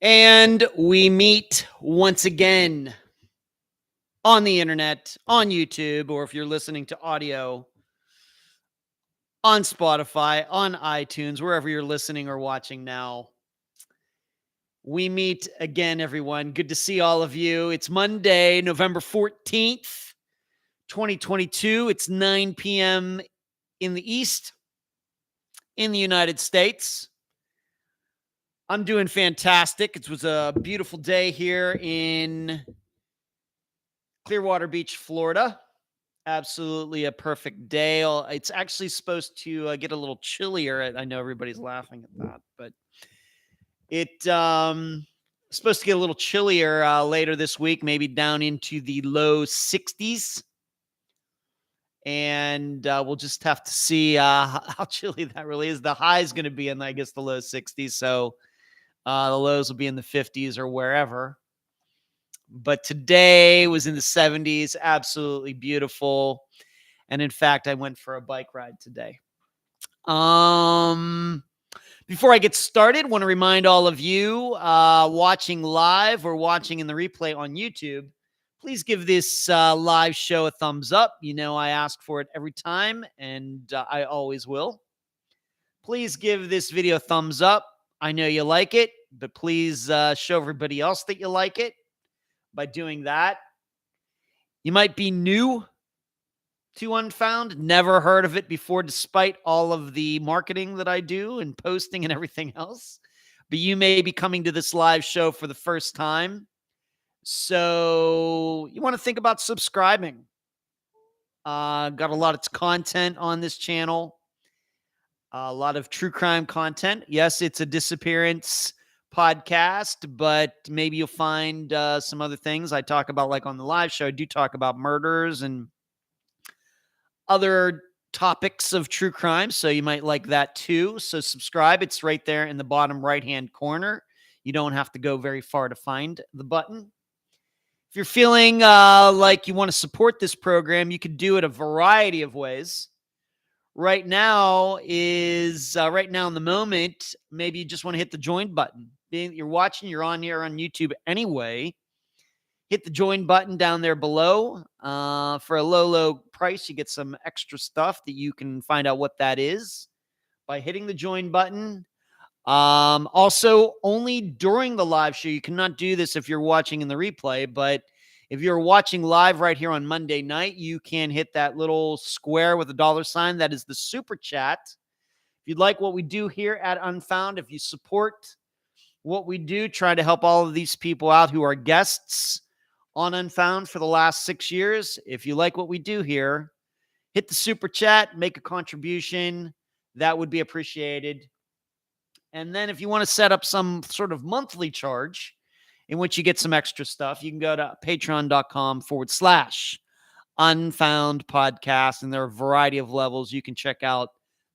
And we meet once again on the internet, on YouTube, or if you're listening to audio, on Spotify, on iTunes, wherever you're listening or watching now. We meet again, everyone. Good to see all of you. It's Monday, November 14th, 2022. It's 9 p.m. in the East, in the United States. I'm doing fantastic. It was a beautiful day here in Clearwater Beach, Florida. Absolutely a perfect day. It's actually supposed to get a little chillier. I know everybody's laughing at that, but it's supposed to get a little chillier later this week, maybe down into the low 60s. And we'll just have to see how chilly that really is. The high is going to be in, I guess, the low 60s. So the lows will be in the 50s or wherever. But today was in the 70s. Absolutely beautiful. And in fact, I went for a bike ride today. Before I get started, I want to remind all of you watching live or watching in the replay on YouTube, please give this live show a thumbs up. You know I ask for it every time, and I always will. Please give this video a thumbs up. I know you like it, but please show everybody else that you like it by doing that. You might be new to Unfound, never heard of it before, despite all of the marketing that I do and posting and everything else. But you may be coming to this live show for the first time. So you want to think about subscribing. Got a lot of content on this channel. A lot of true crime content. Yes, it's a disappearance podcast, but maybe you'll find some other things I talk about, like on the live show. I do talk about murders and other topics of true crime, so you might like that too. So subscribe. It's right there in the bottom right-hand corner. You don't have to go very far to find the button. If you're feeling like you want to support this program, you can do it a variety of ways. Right now in the moment, maybe you just want to hit the join button. Being you're watching, you're on here on YouTube anyway. Hit the join button down there below. For a low price, you get some extra stuff that you can find out what that is by hitting the join button. Also, only during the live show. You cannot do this if you're watching in the replay, but if you're watching live right here on Monday night, you can hit that little square with a $sign. That is the super chat. If you'd like what we do here at Unfound, if you support what we do, try to help all of these people out who are guests on Unfound for the last 6 years. If you like what we do here, hit the super chat, make a contribution. That would be appreciated. And then if you want to set up some sort of monthly charge in which you get some extra stuff, you can go to patreon.com/Unfound Podcast. And there are a variety of levels. You can check out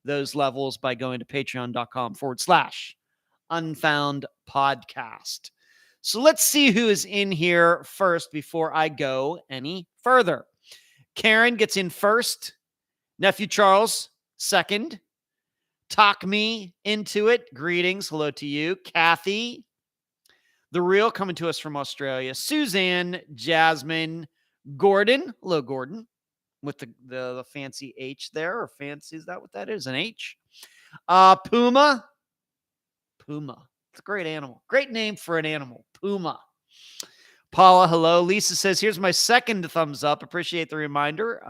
those levels by going to patreon.com/Unfound Podcast. So let's see who is in here first before I go any further. Karen gets in first. Nephew Charles, second. Talk me into it. Greetings. Hello to you. Kathy, The Real, coming to us from Australia. Suzanne, Jasmine, Gordon. Hello, Gordon. With the fancy H there. Or fancy, is that what that is? An H? Puma. It's a great animal. Great name for an animal. Puma. Paula, hello. Lisa says, here's my second thumbs up. Appreciate the reminder.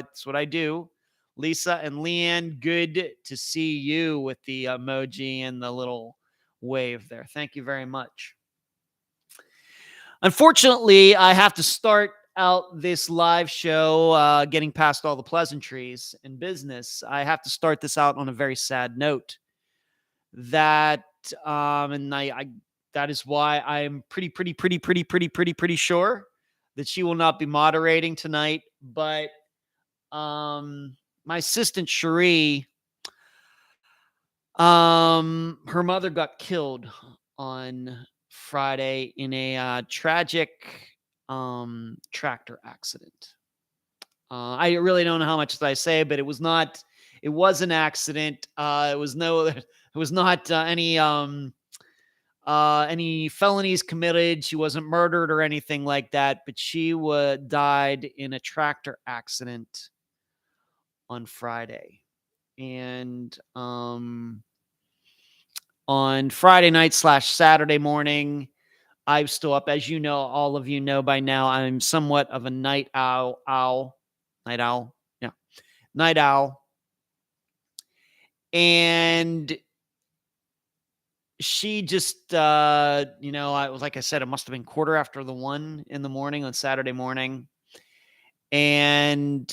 It's what I do. Lisa and Leanne, good to see you with the emoji and the little wave there. Thank you very much. Unfortunately, I have to start out this live show, getting past all the pleasantries and business. I have to start this out on a very sad note. That is why I'm pretty sure that she will not be moderating tonight. But my assistant Cherie, her mother got killed on Friday in a tragic tractor accident. I really don't know how much I say, but it was an accident. It was not any any felonies committed. She wasn't murdered or anything like that, but she died in a tractor accident on Friday. And on Friday night / Saturday morning, I was still up. As you know, all of you know by now, I'm somewhat of a night owl. Night owl. Yeah. Night owl. And she just, like I said, it must have been 1:15 in the morning on Saturday morning. And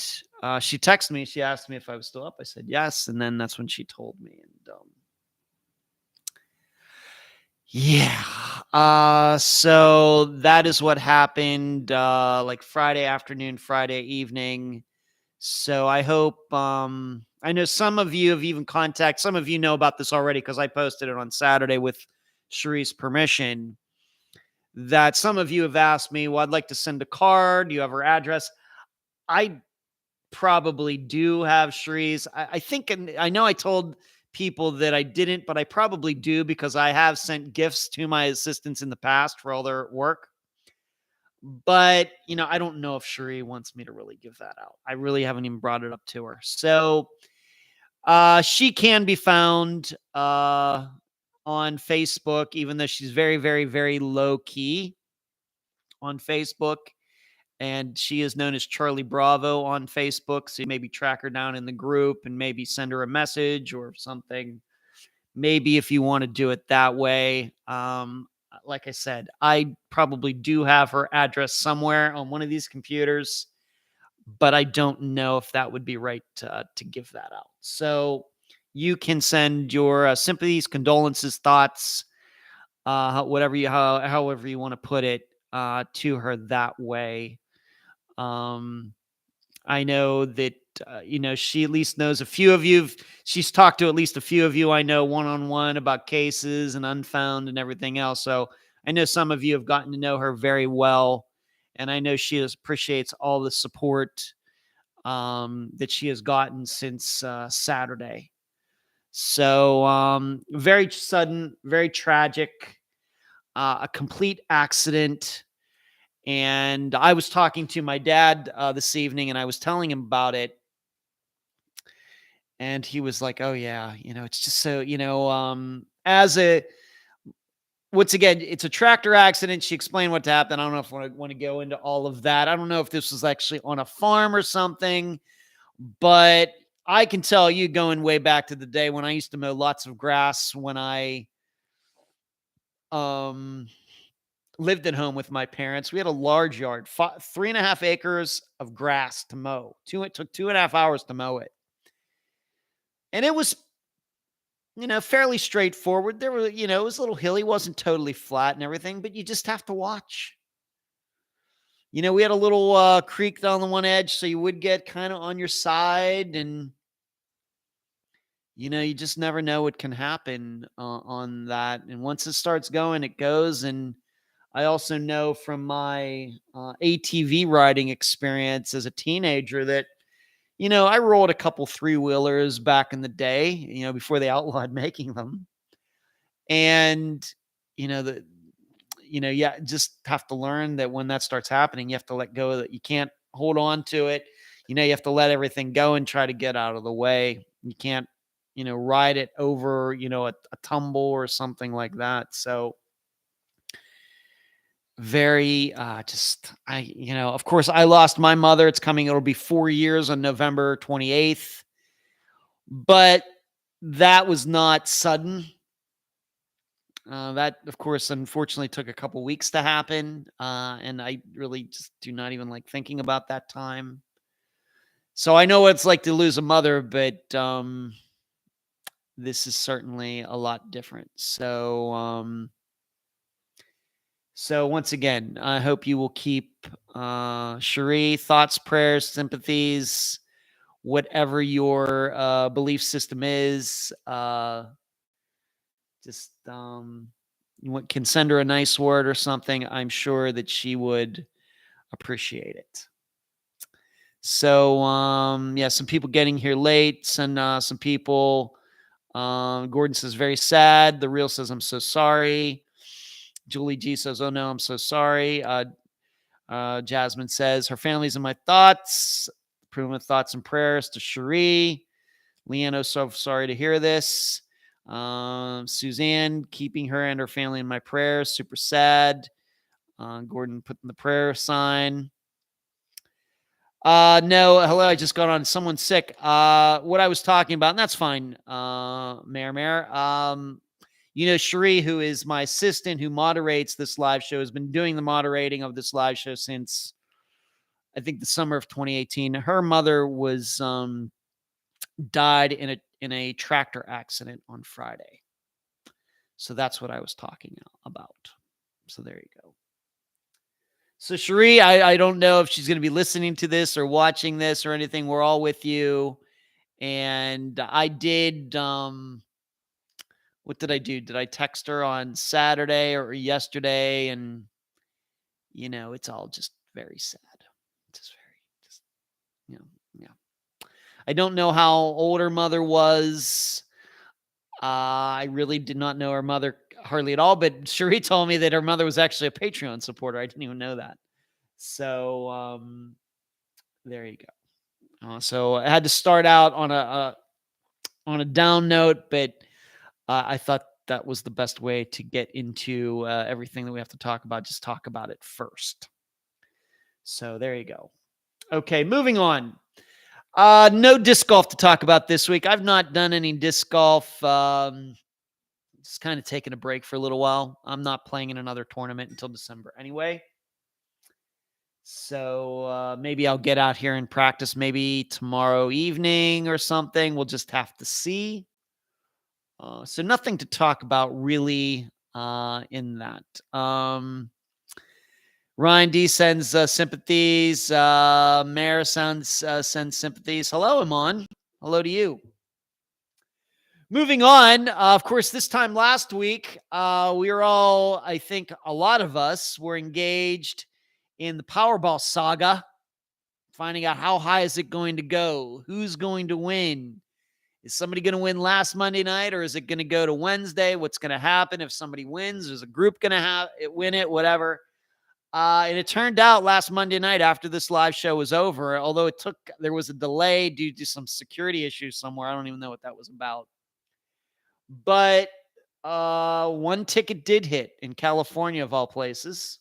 she texted me. She asked me if I was still up. I said yes. And then that's when she told me. And so that is what happened like Friday afternoon, Friday evening. So I hope, I know some of you have even contacted, some of you know about this already because I posted it on Saturday with Cherie's permission, that some of you have asked me, well, I'd like to send a card. Do you have her address? I probably do have Cherie's. I think, and I know I told people that I didn't, but I probably do because I have sent gifts to my assistants in the past for all their work. But, I don't know if Cherie wants me to really give that out. I really haven't even brought it up to her. So she can be found on Facebook, even though she's very, very, very low key on Facebook. And she is known as Charlie Bravo on Facebook. So you maybe track her down in the group and maybe send her a message or something. Maybe if you want to do it that way. Like I said, I probably do have her address somewhere on one of these computers, but I don't know if that would be right to give that out. So you can send your sympathies, condolences, thoughts, however you want to put it, to her that way. I know that, she at least knows a few of you. She's talked to at least a few of you I know one-on-one about cases and Unfound and everything else. So I know some of you have gotten to know her very well. And I know she appreciates all the support that she has gotten since Saturday. So very sudden, very tragic, a complete accident. And I was talking to my dad this evening, and I was telling him about it. And he was like, oh, yeah, it's just so, once again, it's a tractor accident. She explained what happened. I don't know if I want to go into all of that. I don't know if this was actually on a farm or something, but I can tell you, going way back to the day when I used to mow lots of grass when I lived at home with my parents. We had a large yard, 3.5 acres of grass to mow. It took 2.5 hours to mow it. And it was, fairly straightforward. There were, it was a little hilly, wasn't totally flat and everything, but you just have to watch. We had a little creek down the one edge, so you would get kind of on your side, and you just never know what can happen on that. And once it starts going, it goes. And I also know from my ATV riding experience as a teenager that, I rolled a couple 3-wheelers back in the day, before they outlawed making them. And, just have to learn that when that starts happening, you have to let go of it. You can't hold on to it. You have to let everything go and try to get out of the way. You can't, ride it over, a tumble or something like that. So very, of course I lost my mother. It'll be 4 years on November 28th, but that was not sudden. That, of course, unfortunately took a couple weeks to happen. And I really just do not even like thinking about that time. So I know what it's like to lose a mother, but this is certainly a lot different. So once again, I hope you will keep Cherie, thoughts, prayers, sympathies, whatever your belief system is. Just you can send her a nice word or something. I'm sure that she would appreciate it. So some people getting here late. Some people. Gordon says very sad. The Real says I'm so sorry. Julie G says, oh no, I'm so sorry. Jasmine says, her family's in my thoughts. Improvement thoughts and prayers to Cherie. Leanne, so sorry to hear this. Suzanne, keeping her and her family in my prayers. Super sad. Gordon putting the prayer sign. No, hello, I just got on. Someone's sick. What I was talking about, and that's fine, Mayor. Cherie, who is my assistant who moderates this live show, has been doing the moderating of this live show since, I think, the summer of 2018. Her mother was died in a tractor accident on Friday. So that's what I was talking about. So there you go. So Cherie, I don't know if she's going to be listening to this or watching this or anything. We're all with you. And I did, what did I do? Did I text her on Saturday or yesterday? And, it's all just very sad. Yeah. I don't know how old her mother was. I really did not know her mother hardly at all, but Cherie told me that her mother was actually a Patreon supporter. I didn't even know that. So there you go. So I had to start out on a down note, but I thought that was the best way to get into everything that we have to talk about. Just talk about it first. So there you go. Okay, moving on. No disc golf to talk about this week. I've not done any disc golf. Just kind of taking a break for a little while. I'm not playing in another tournament until December anyway. So maybe I'll get out here and practice maybe tomorrow evening or something. We'll just have to see. So nothing to talk about really in that. Ryan D sends sympathies. Mayor sends sympathies. Hello, Iman. Hello to you. Moving on, of course, this time last week, we were all, I think a lot of us were engaged in the Powerball saga, finding out how high is it going to go? Who's going to win? Is somebody going to win last Monday night, or is it going to go to Wednesday? What's going to happen if somebody wins? Is a group going to win it? Whatever. And it turned out last Monday night after this live show was over, although there was a delay due to some security issues somewhere. I don't even know what that was about. But one ticket did hit in California, of all places.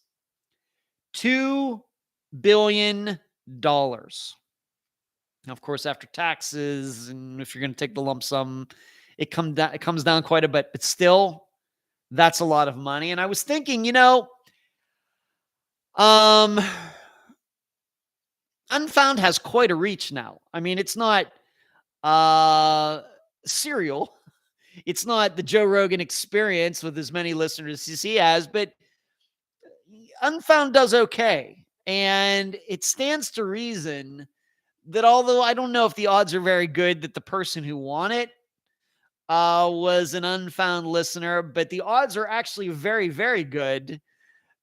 $2 billion. Now, of course, after taxes, and if you're going to take the lump sum, it comes down quite a bit. But still, that's a lot of money. And I was thinking, Unfound has quite a reach now. I mean, it's not Serial. It's not the Joe Rogan Experience with as many listeners as he has, but Unfound does okay. And it stands to reason that although I don't know if the odds are very good that the person who won it was an Unfound listener, but the odds are actually very, very good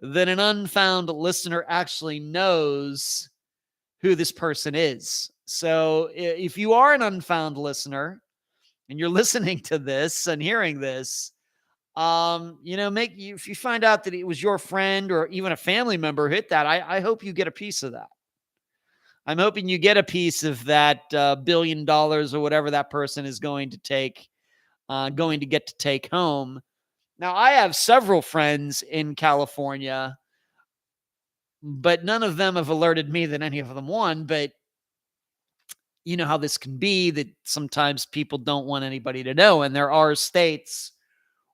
that an Unfound listener actually knows who this person is. So if you are an Unfound listener and you're listening to this and hearing this, if you find out that it was your friend or even a family member hit that, I hope you get a piece of that. I'm hoping you get a piece of that $1 billion or whatever that person is going to get to take home. Now, I have several friends in California, but none of them have alerted me that any of them won. But you know how this can be, that sometimes people don't want anybody to know. And there are states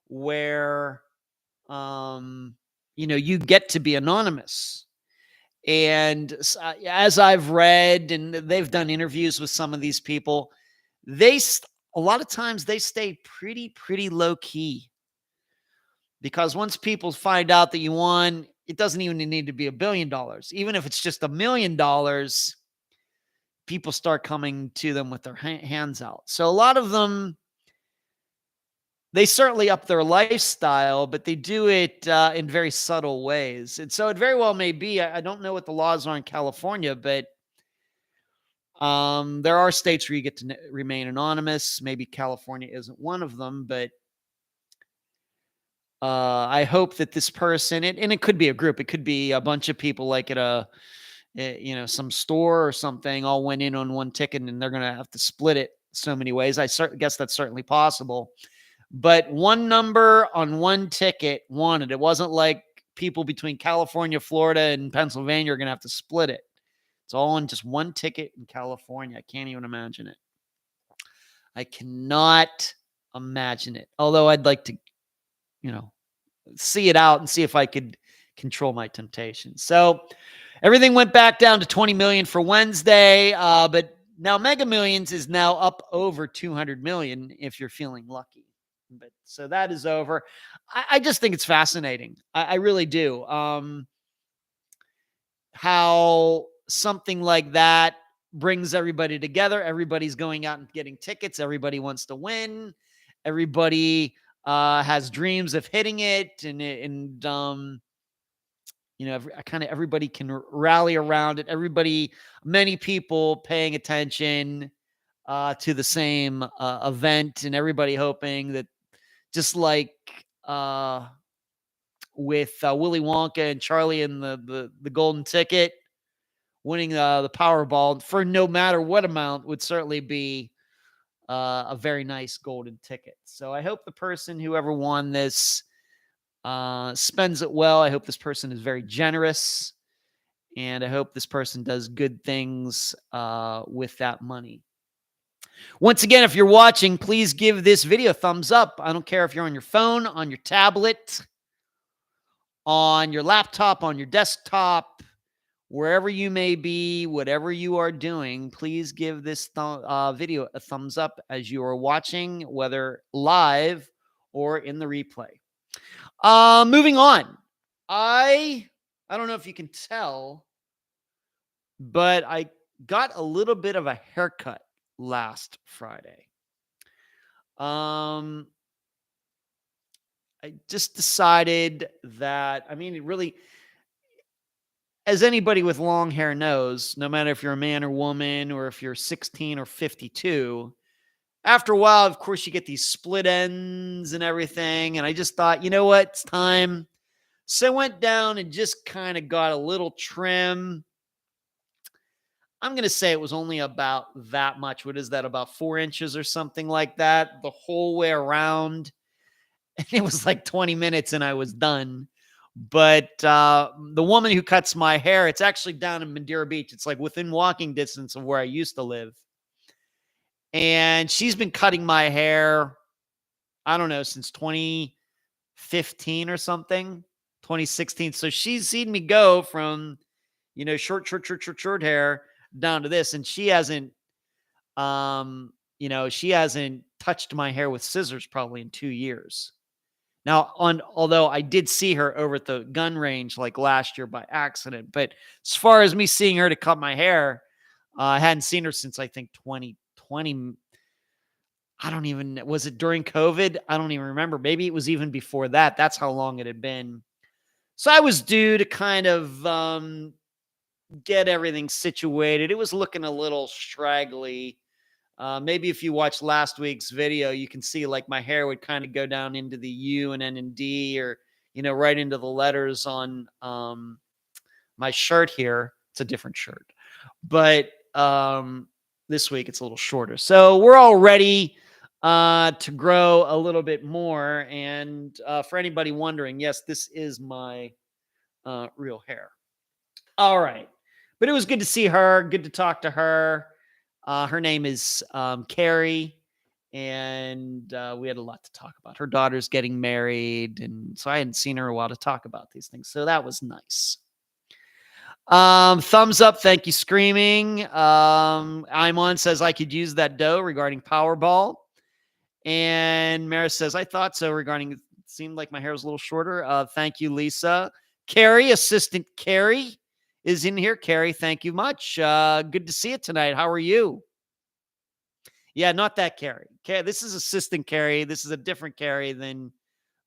where, you get to be anonymous. And as I've read, and they've done interviews with some of these people, a lot of times they stay pretty low key. Because once people find out that you won, it doesn't even need to be $1 billion. Even if it's just $1 million, people start coming to them with their hands out. So a lot of them, they certainly up their lifestyle, but they do it in very subtle ways. And so it very well may be, I don't know what the laws are in California, but there are states where you get to remain anonymous. Maybe California isn't one of them, but I hope that this person, and it could be a group, it could be a bunch of people like at some store or something, all went in on one ticket and they're going to have to split it so many ways. I guess that's certainly possible. But one number on one ticket won it. It wasn't like people between California, Florida, and Pennsylvania are going to have to split it. It's all on just one ticket in California. I can't even imagine it. I cannot imagine it. Although I'd like to, see it out and see if I could control my temptation. So everything went back down to 20 million for Wednesday. But now Mega Millions is now up over 200 million if you're feeling lucky. But so that is over. I just think it's fascinating. I really do. How something like that brings everybody together. Everybody's going out and getting tickets. Everybody wants to win. Everybody has dreams of hitting it, and kind of everybody can rally around it. Many people paying attention to the same event, and everybody hoping that, just like with Willy Wonka and Charlie and the golden ticket, winning the Powerball for no matter what amount would certainly be a very nice golden ticket. So I hope the person, whoever won this, spends it well. I hope this person is very generous, and I hope this person does good things with that money. Once again, if you're watching, please give this video a thumbs up. I don't care if you're on your phone, on your tablet, on your laptop, on your desktop, wherever you may be, whatever you are doing, please give this video a thumbs up as you are watching, whether live or in the replay. Moving on. I don't know if you can tell, but I got a little bit of a haircut last Friday. I just decided that, it really, as anybody with long hair knows, no matter if you're a man or woman, or if you're 16 or 52, after a while, of course, you get these split ends and everything. And I just thought, you know what? It's time. So I went down and just kind of got a little trim. I'm going to say it was only about that much. What is that? About 4 inches or something like that, the whole way around. And it was like 20 minutes and I was done. But the woman who cuts my hair, it's actually down in Madeira Beach. It's like within walking distance of where I used to live. And she's been cutting my hair, I don't know, since 2015 or something, 2016. So she's seen me go from, short hair down to this. And she hasn't, she hasn't touched my hair with scissors probably in 2 years. Now, although I did see her over at the gun range like last year by accident, but as far as me seeing her to cut my hair, I hadn't seen her since I think 2020. Was it during COVID? I don't even remember. Maybe it was even before that. That's how long it had been. So I was due to kind of get everything situated. It was looking a little straggly. Maybe if you watch last week's video, you can see like my hair would kind of go down into the U and N and D, or, right into the letters on my shirt here. It's a different shirt, but this week it's a little shorter. So we're all ready to grow a little bit more. And for anybody wondering, yes, this is my real hair. All right. But it was good to see her. Good to talk to her. Her name is Carrie, and we had a lot to talk about. Her daughter's getting married, and so I hadn't seen her in a while to talk about these things. So that was nice. Thumbs up. Thank you, Screaming. I'm on says I could use that dough regarding Powerball. And Maris says, I thought so regarding, it seemed like my hair was a little shorter. Thank you, Lisa. Carrie, assistant Carrie is in here. Carrie, thank you much. Good to see you tonight. How are you? Yeah, not that Carrie. Okay, this is assistant Carrie. This is a different Carrie than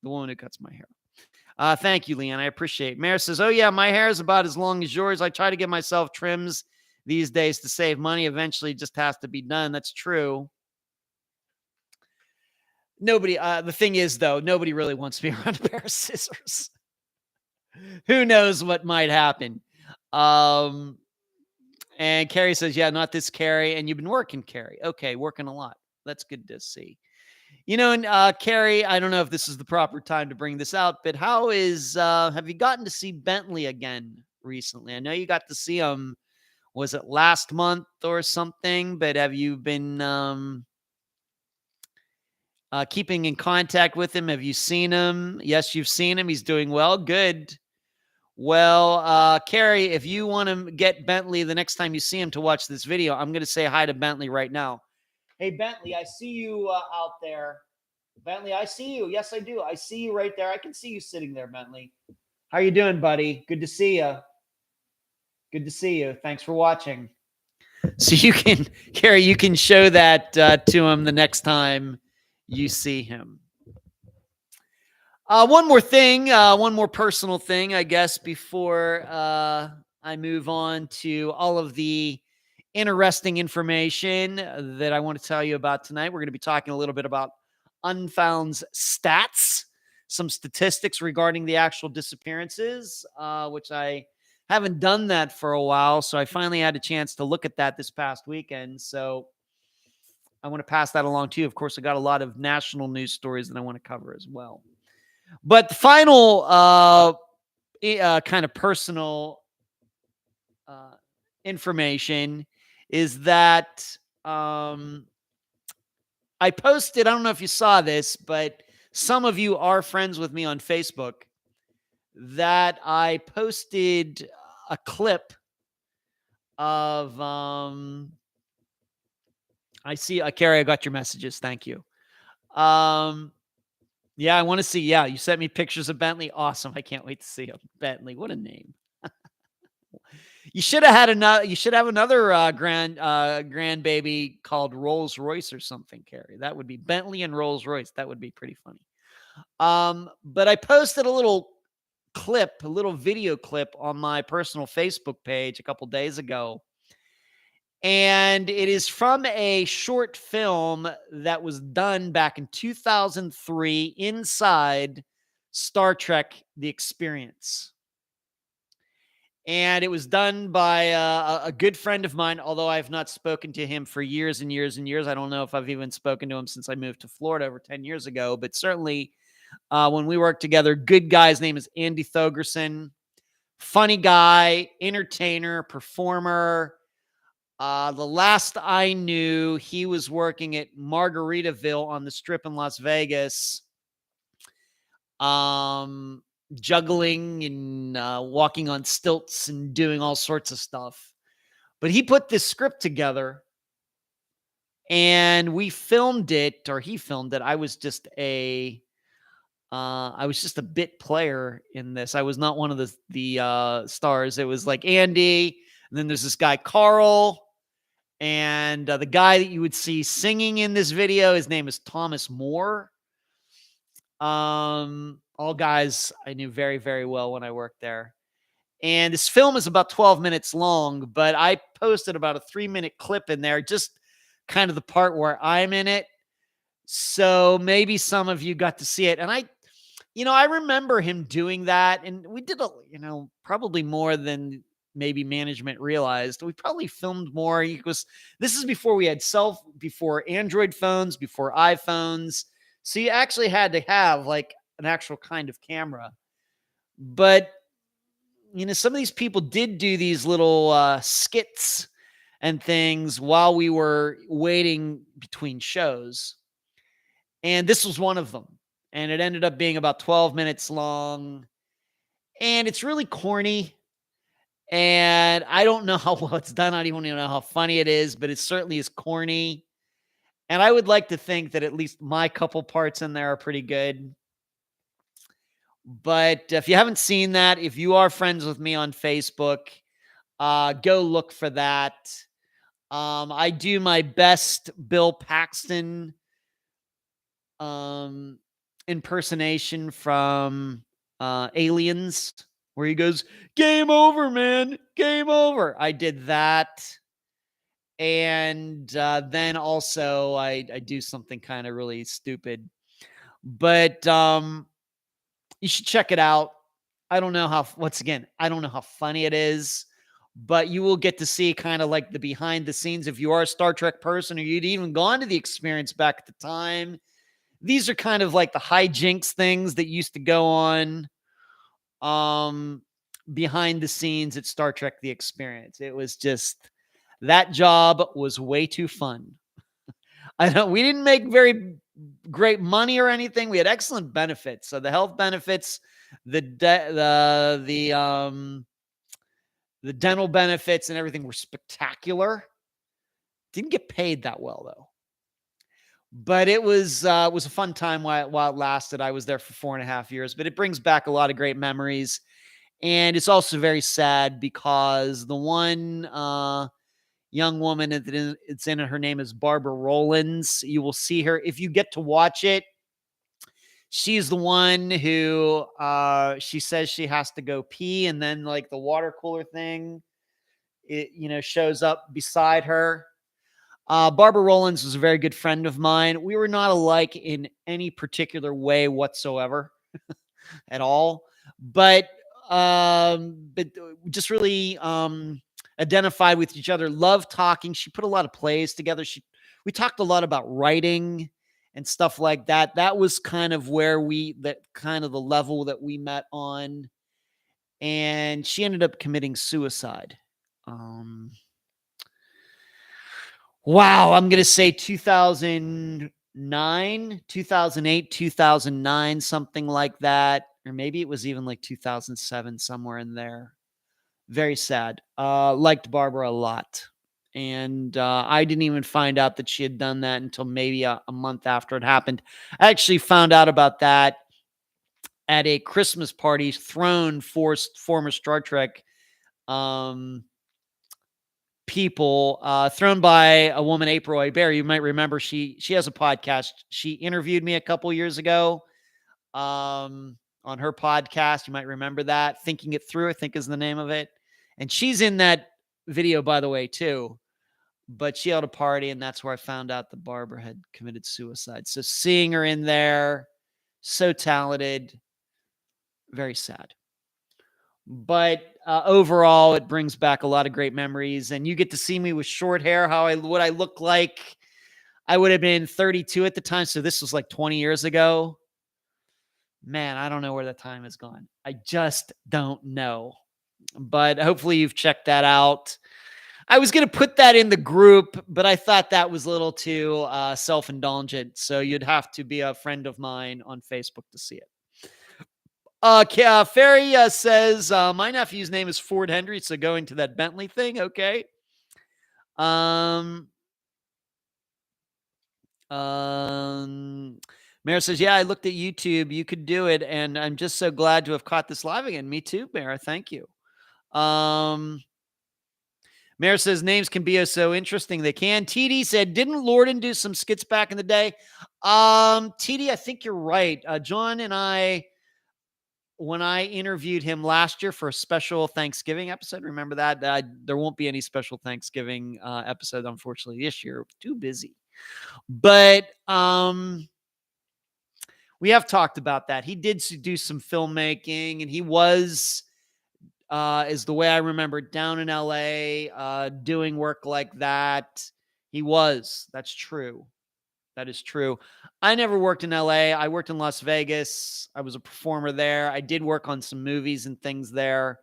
the woman who cuts my hair. Thank you, Leon. I appreciate it. Mayor says, oh, yeah, my hair is about as long as yours. I try to give myself trims these days to save money. Eventually, it just has to be done. That's true. Nobody, the thing is, though, nobody really wants me around a pair of scissors. Who knows what might happen? Um, and Carrie says, yeah, not this Carrie. And you've been working, Carrie. Okay, working a lot. That's good to see. And Carrie, I don't know if this is the proper time to bring this out, but have you gotten to see Bentley again recently? I know you got to see him, was it last month or something, but have you been keeping in contact with him? Have you seen him? Yes, you've seen him. He's doing well. Good. Well, Carrie, if you want to get Bentley the next time you see him to watch this video, I'm going to say hi to Bentley right now. Hey, Bentley, I see you out there. Bentley, I see you. Yes, I do. I see you right there. I can see you sitting there, Bentley. How you doing, buddy? Good to see you. Good to see you. Thanks for watching. So you can, Carrie, you can show that to him the next time you see him. One more thing, one more personal thing, I guess, before I move on to all of the interesting information that I want to tell you about tonight. We're going to be talking a little bit about Unfound's stats, some statistics regarding the actual disappearances, which I haven't done that for a while. So I finally had a chance to look at that this past weekend. So I want to pass that along to you. Of course, I got a lot of national news stories that I want to cover as well. But the final kind of personal information is that I posted, I don't know if you saw this, but some of you are friends with me on Facebook, that I posted a clip of, I see, Carrie, I got your messages. Thank you. Yeah, I want to see. Yeah, you sent me pictures of Bentley. Awesome. I can't wait to see him. Bentley, what a name. You should have had another. You should have another grandbaby called Rolls Royce or something, Carrie. That would be Bentley and Rolls Royce. That would be pretty funny. But I posted a little video clip on my personal Facebook page a couple days ago. And it is from a short film that was done back in 2003 inside Star Trek: The Experience. And it was done by a good friend of mine, although I have not spoken to him for years and years and years. I don't know if I've even spoken to him since I moved to Florida over 10 years ago, but certainly when we worked together, good guy. His name is Andy Thogerson. Funny guy, entertainer, performer. The last I knew, he was working at Margaritaville on the Strip in Las Vegas. Juggling and walking on stilts and doing all sorts of stuff. But he put this script together and we filmed it, or he filmed it. I was just a bit player in this. I was not one of the stars. It was like Andy, and then there's this guy, Carl, and the guy that you would see singing in this video, his name is Thomas Moore. All guys I knew very, very well when I worked there. And this film is about 12 minutes long, but I posted about a 3-minute clip in there, just kind of the part where I'm in it. So maybe some of you got to see it. And I remember him doing that. And we did, probably more than maybe management realized. We probably filmed more because this is before we had before Android phones, before iPhones. So you actually had to have like an actual kind of camera. But, some of these people did do these little skits and things while we were waiting between shows. And this was one of them. And it ended up being about 12 minutes long. And it's really corny. And I don't know how well it's done. I don't even know how funny it is, but it certainly is corny. And I would like to think that at least my couple parts in there are pretty good. But if you haven't seen that, if you are friends with me on Facebook, go look for that. I do my best Bill Paxton impersonation from Aliens, where he goes, "Game over, man, game over." I did that. And then also I do something kind of really stupid. But you should check it out. I don't know how, once again, I don't know how funny it is, but you will get to see kind of like the behind the scenes. If you are a Star Trek person or you'd even gone to the experience back at the time, these are kind of like the hijinks things that used to go on behind the scenes at Star Trek The Experience. It was just, that job was way too fun. I know we didn't make very great money or anything. We had excellent benefits. So the health benefits, the dental benefits and everything were spectacular. Didn't get paid that well though. But it was a fun time while it lasted. I was there for 4.5 years, but it brings back a lot of great memories. And it's also very sad because the one young woman it's in it, her name is Barbara Rowlands. You will see her if you get to watch it. She's the one who she says she has to go pee, and then like the water cooler thing, it shows up beside her. Barbara Rowlands was a very good friend of mine. We were not alike in any particular way whatsoever at all, but just really identified with each other, loved talking. She put a lot of plays together. We talked a lot about writing and stuff like that. That was kind of the level that we met on. And she ended up committing suicide. Wow, I'm going to say 2009, 2008, 2009, something like that. Or maybe it was even like 2007, somewhere in there. Very sad. Liked Barbara a lot. And I didn't even find out that she had done that until maybe a month after it happened. I actually found out about that at a Christmas party thrown for former Star Trek people, thrown by a woman, April Iber. You might remember she has a podcast. She interviewed me a couple years ago on her podcast. You might remember that. Thinking It Through, I think is the name of it. And she's in that video, by the way, too. But she held a party, and that's where I found out that Barbara had committed suicide. So seeing her in there, so talented, very sad. But overall, it brings back a lot of great memories. And you get to see me with short hair, what I look like. I would have been 32 at the time. So this was like 20 years ago. Man, I don't know where the time has gone. I just don't know. But hopefully you've checked that out. I was going to put that in the group, but I thought that was a little too self-indulgent. So you'd have to be a friend of mine on Facebook to see it. Ferry says, my nephew's name is Ford Hendry, so going to that Bentley thing, okay. Mara says, yeah, I looked at YouTube. You could do it, and I'm just so glad to have caught this live again. Me too, Mara. Thank you. Mara says, names can be so interesting. They can. TD said, didn't Lorden do some skits back in the day? TD, I think you're right. John and I, when I interviewed him last year for a special Thanksgiving episode, remember that? There won't be any special Thanksgiving episode, unfortunately, this year. Too busy. But we have talked about that. He did do some filmmaking, and he was, is the way I remember, down in LA doing work like that. He was. That's true. That is true. I never worked in LA. I worked in Las Vegas. I was a performer there. I did work on some movies and things there.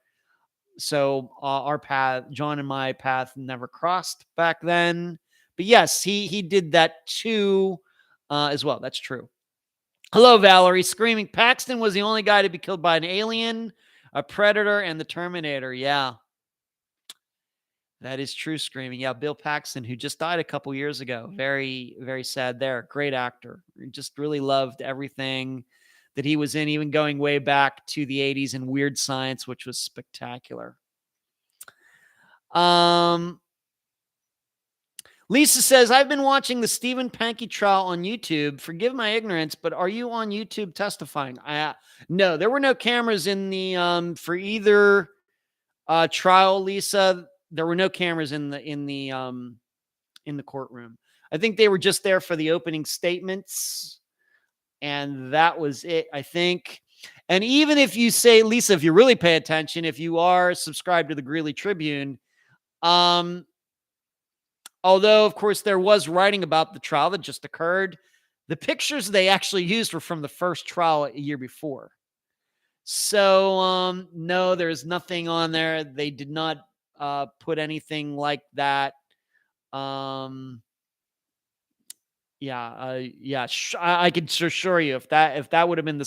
So our path, John and my path, never crossed back then. But yes, he did that too as well. That's true. Hello, Valerie. Screaming. Paxton was the only guy to be killed by an alien, a predator, and the Terminator. Yeah. That is true, Screaming. Yeah, Bill Paxton, who just died a couple years ago. Very, very sad there. Great actor. Just really loved everything that he was in, even going way back to the 80s in Weird Science, which was spectacular. Lisa says, I've been watching the Stephen Panky trial on YouTube. Forgive my ignorance, but are you on YouTube testifying? No, there were no cameras in the for either trial, Lisa. There were no cameras in the courtroom. I think they were just there for the opening statements. And that was it, I think. And even if you say, Lisa, if you really pay attention, if you are subscribed to the Greeley Tribune, although, of course, there was writing about the trial that just occurred, the pictures they actually used were from the first trial a year before. So, no, there's nothing on there. They did not put anything like that. I could assure you if that would have been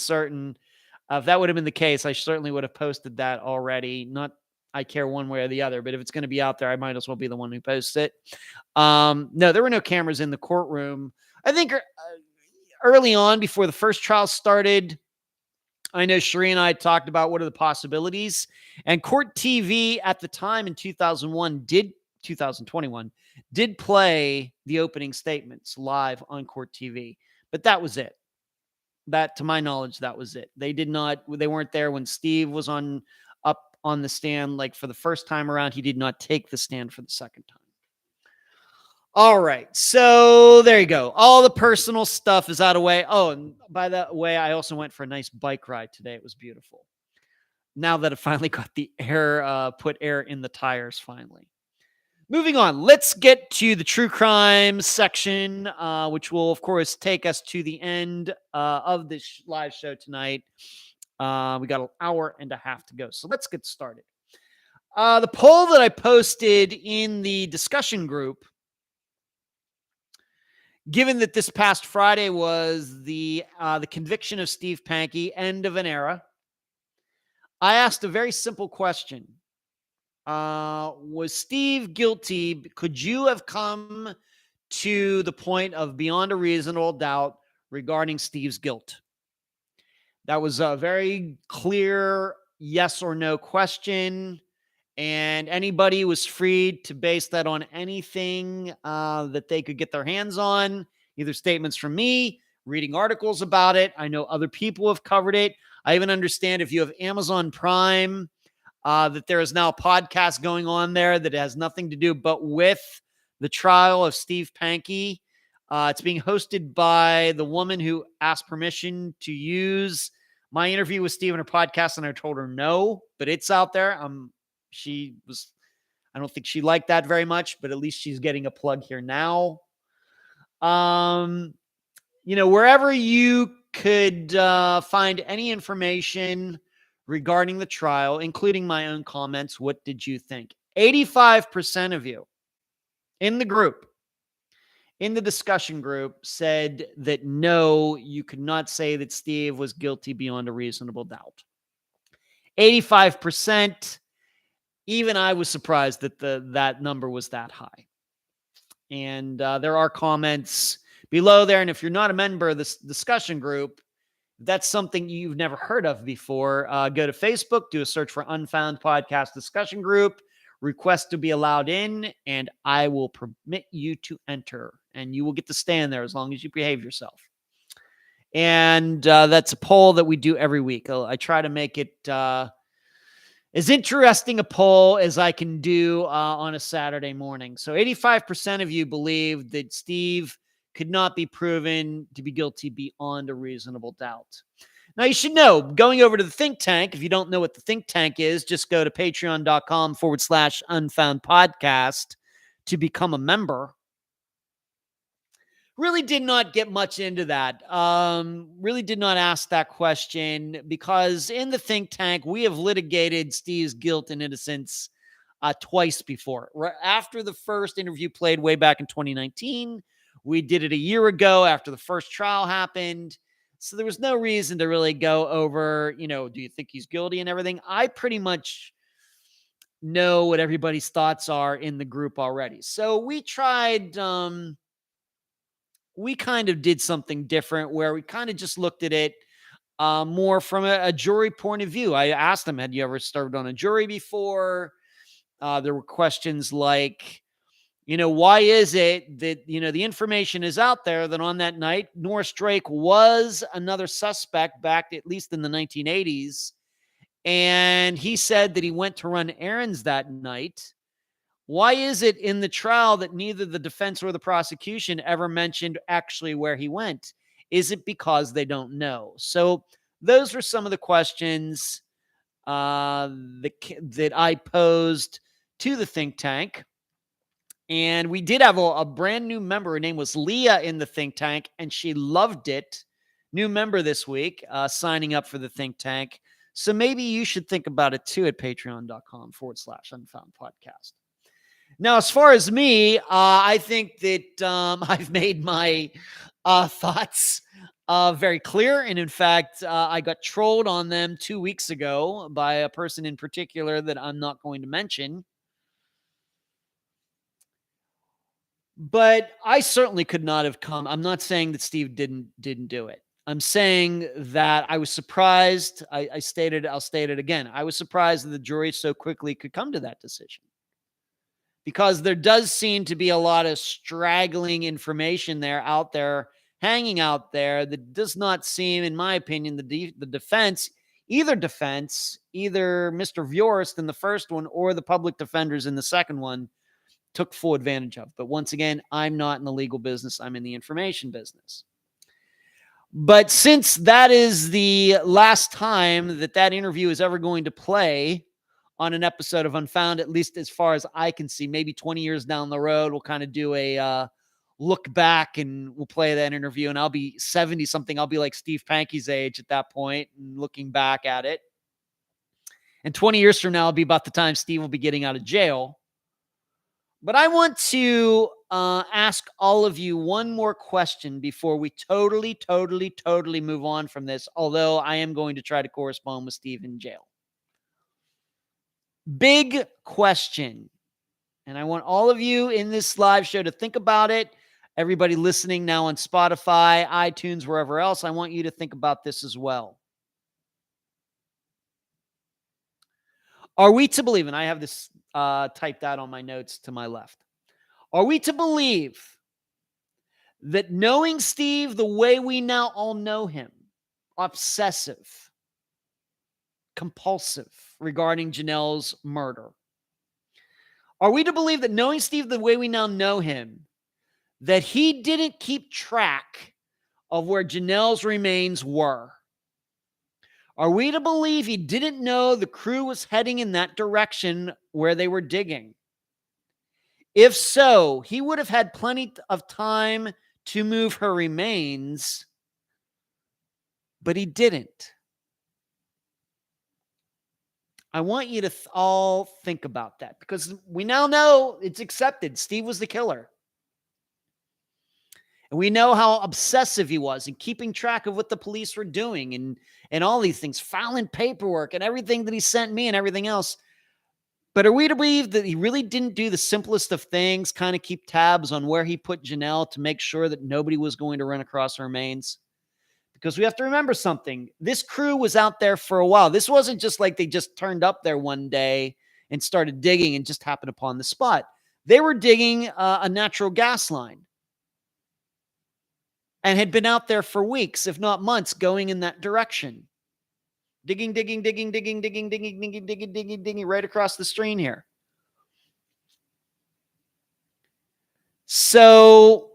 if that would have been the case, I certainly would have posted that already. Not I care one way or the other, but if it's going to be out there, I might as well be the one who posts it. No, there were no cameras in the courtroom. I think early on, before the first trial started, I know Sheree and I talked about what are the possibilities, and Court TV at the time in 2021 did play the opening statements live on Court TV, but that was it. That, to my knowledge, that was it. They weren't there when Steve was up on the stand. Like for the first time around, he did not take the stand for the second time. All right. So there you go. All the personal stuff is out of the way. Oh, and by that way, I also went for a nice bike ride today. It was beautiful. Now that it finally got the air, put air in the tires finally. Moving on, let's get to the true crime section, which will, of course, take us to the end of this live show tonight. We got an hour and a half to go, so let's get started. The poll that I posted in the discussion group, given that this past Friday was the conviction of Steve Panky, end of an era, I asked a very simple question. Was Steve guilty? Could you have come to the point of beyond a reasonable doubt regarding Steve's guilt? That was a very clear yes or no question, and anybody was free to base that on anything that they could get their hands on, either statements from me, reading articles about it. I know other people have covered it. I even understand if you have Amazon Prime, that there is now a podcast going on there that has nothing to do but with the trial of Steve Panky. It's being hosted by the woman who asked permission to use my interview with Steve in her podcast, and I told her no, but it's out there. I don't think she liked that very much, but at least she's getting a plug here now. Wherever you could find any information regarding the trial, including my own comments, what did you think? 85% of you in the group, in the discussion group, said that no, you could not say that Steve was guilty beyond a reasonable doubt. 85%. Even I was surprised that that number was that high. And there are comments below there. And if you're not a member of this discussion group, that's something you've never heard of before, go to Facebook, do a search for Unfound Podcast Discussion Group, request to be allowed in, and I will permit you to enter. And you will get to stand there as long as you behave yourself. And that's a poll that we do every week. I try to make it as interesting a poll as I can do on a Saturday morning. So 85% of you believe that Steve could not be proven to be guilty beyond a reasonable doubt. Now, you should know, going over to the think tank, if you don't know what the think tank is, just go to patreon.com/Unfound Podcast to become a member. Really did not get much into that. Really did not ask that question because in the think tank, we have litigated Steve's guilt and innocence twice before. Right after the first interview played way back in 2019, we did it a year ago after the first trial happened. So there was no reason to really go over, do you think he's guilty and everything? I pretty much know what everybody's thoughts are in the group already. So we tried, we kind of did something different where we kind of just looked at it more from a jury point of view. I asked them, had you ever served on a jury before? There were questions like, why is it that, the information is out there that on that night, Norris Drake was another suspect back at least in the 1980s. And he said that he went to run errands that night. Why is it in the trial that neither the defense or the prosecution ever mentioned actually where he went? Is it because they don't know? So those were some of the questions that I posed to the think tank. And we did have a brand new member. Her name was Leah in the think tank, and she loved it. New member this week, signing up for the think tank. So maybe you should think about it too at patreon.com/Unfound Podcast. Now, as far as me, I think that I've made my thoughts very clear. And in fact, I got trolled on them 2 weeks ago by a person in particular that I'm not going to mention. But I certainly could not have come. I'm not saying that Steve didn't do it. I'm saying that I was surprised. I'll state it again. I was surprised that the jury so quickly could come to that decision, because there does seem to be a lot of straggling information out there, hanging out there, that does not seem, in my opinion, the defense, either Mr. Viorst in the first one or the public defenders in the second one, took full advantage of. But once again, I'm not in the legal business. I'm in the information business. But since that is the last time that interview is ever going to play on an episode of Unfound, at least as far as I can see, maybe 20 years down the road, we'll kind of do a look back and we'll play that interview. And I'll be 70 something. I'll be like Steve Panky's age at that point and looking back at it. And 20 years from now, it'll be about the time Steve will be getting out of jail. But I want to ask all of you one more question before we totally move on from this, although I am going to try to correspond with Steve in jail. Big question. And I want all of you in this live show to think about it. Everybody listening now on Spotify, iTunes, wherever else, I want you to think about this as well. Are we to believe, and I have this typed out on my notes to my left, are we to believe that knowing Steve the way we now all know him, obsessive, compulsive regarding Janelle's murder, are we to believe that knowing Steve the way we now know him, that he didn't keep track of where Janelle's remains were? Are we to believe he didn't know the crew was heading in that direction where they were digging? If so, he would have had plenty of time to move her remains, but he didn't. I want you to all think about that, because we now know it's accepted. Steve was the killer. And we know how obsessive he was in keeping track of what the police were doing and all these things, filing paperwork and everything that he sent me and everything else. But are we to believe that he really didn't do the simplest of things, kind of keep tabs on where he put Janelle to make sure that nobody was going to run across her remains? Because we have to remember something. This crew was out there for a while. This wasn't just like they just turned up there one day and started digging and just happened upon the spot. They were digging a natural gas line and had been out there for weeks, if not months, going in that direction. Digging right across the stream here. So,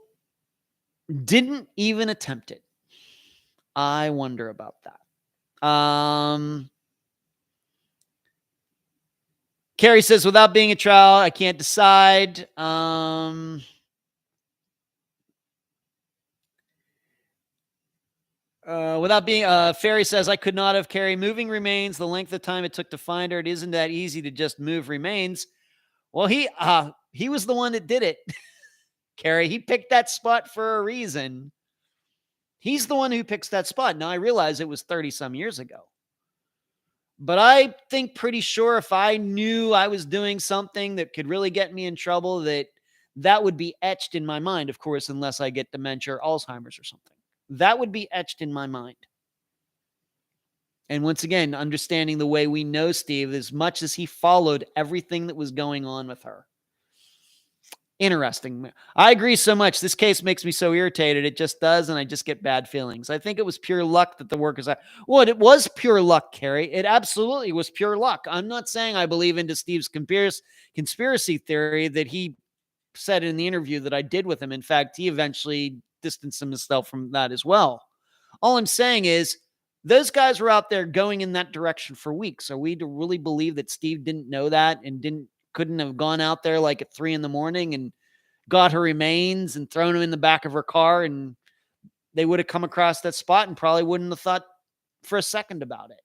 didn't even attempt it. I wonder about that. Carrie says, without being a trial, I can't decide. Ferry says, I could not have Carrie moving remains. The length of time it took to find her, it isn't that easy to just move remains. Well, he was the one that did it. Carrie, he picked that spot for a reason. He's the one who picks that spot. Now, I realize it was 30 some years ago. But I think pretty sure if I knew I was doing something that could really get me in trouble, that would be etched in my mind, of course, unless I get dementia or Alzheimer's or something. That would be etched in my mind. And once again, understanding the way we know Steve, as much as he followed everything that was going on with her. Interesting. I agree so much. This case makes me so irritated. It just does, and I just get bad feelings. I think it was pure luck that the workers... Well, it was pure luck, Carrie. It absolutely was pure luck. I'm not saying I believe into Steve's conspiracy theory that he said in the interview that I did with him. In fact, he eventually distanced himself from that as well. All I'm saying is those guys were out there going in that direction for weeks. Are we to really believe that Steve didn't know that and couldn't have gone out there like at 3 a.m. and got her remains and thrown them in the back of her car, and they would have come across that spot and probably wouldn't have thought for a second about it?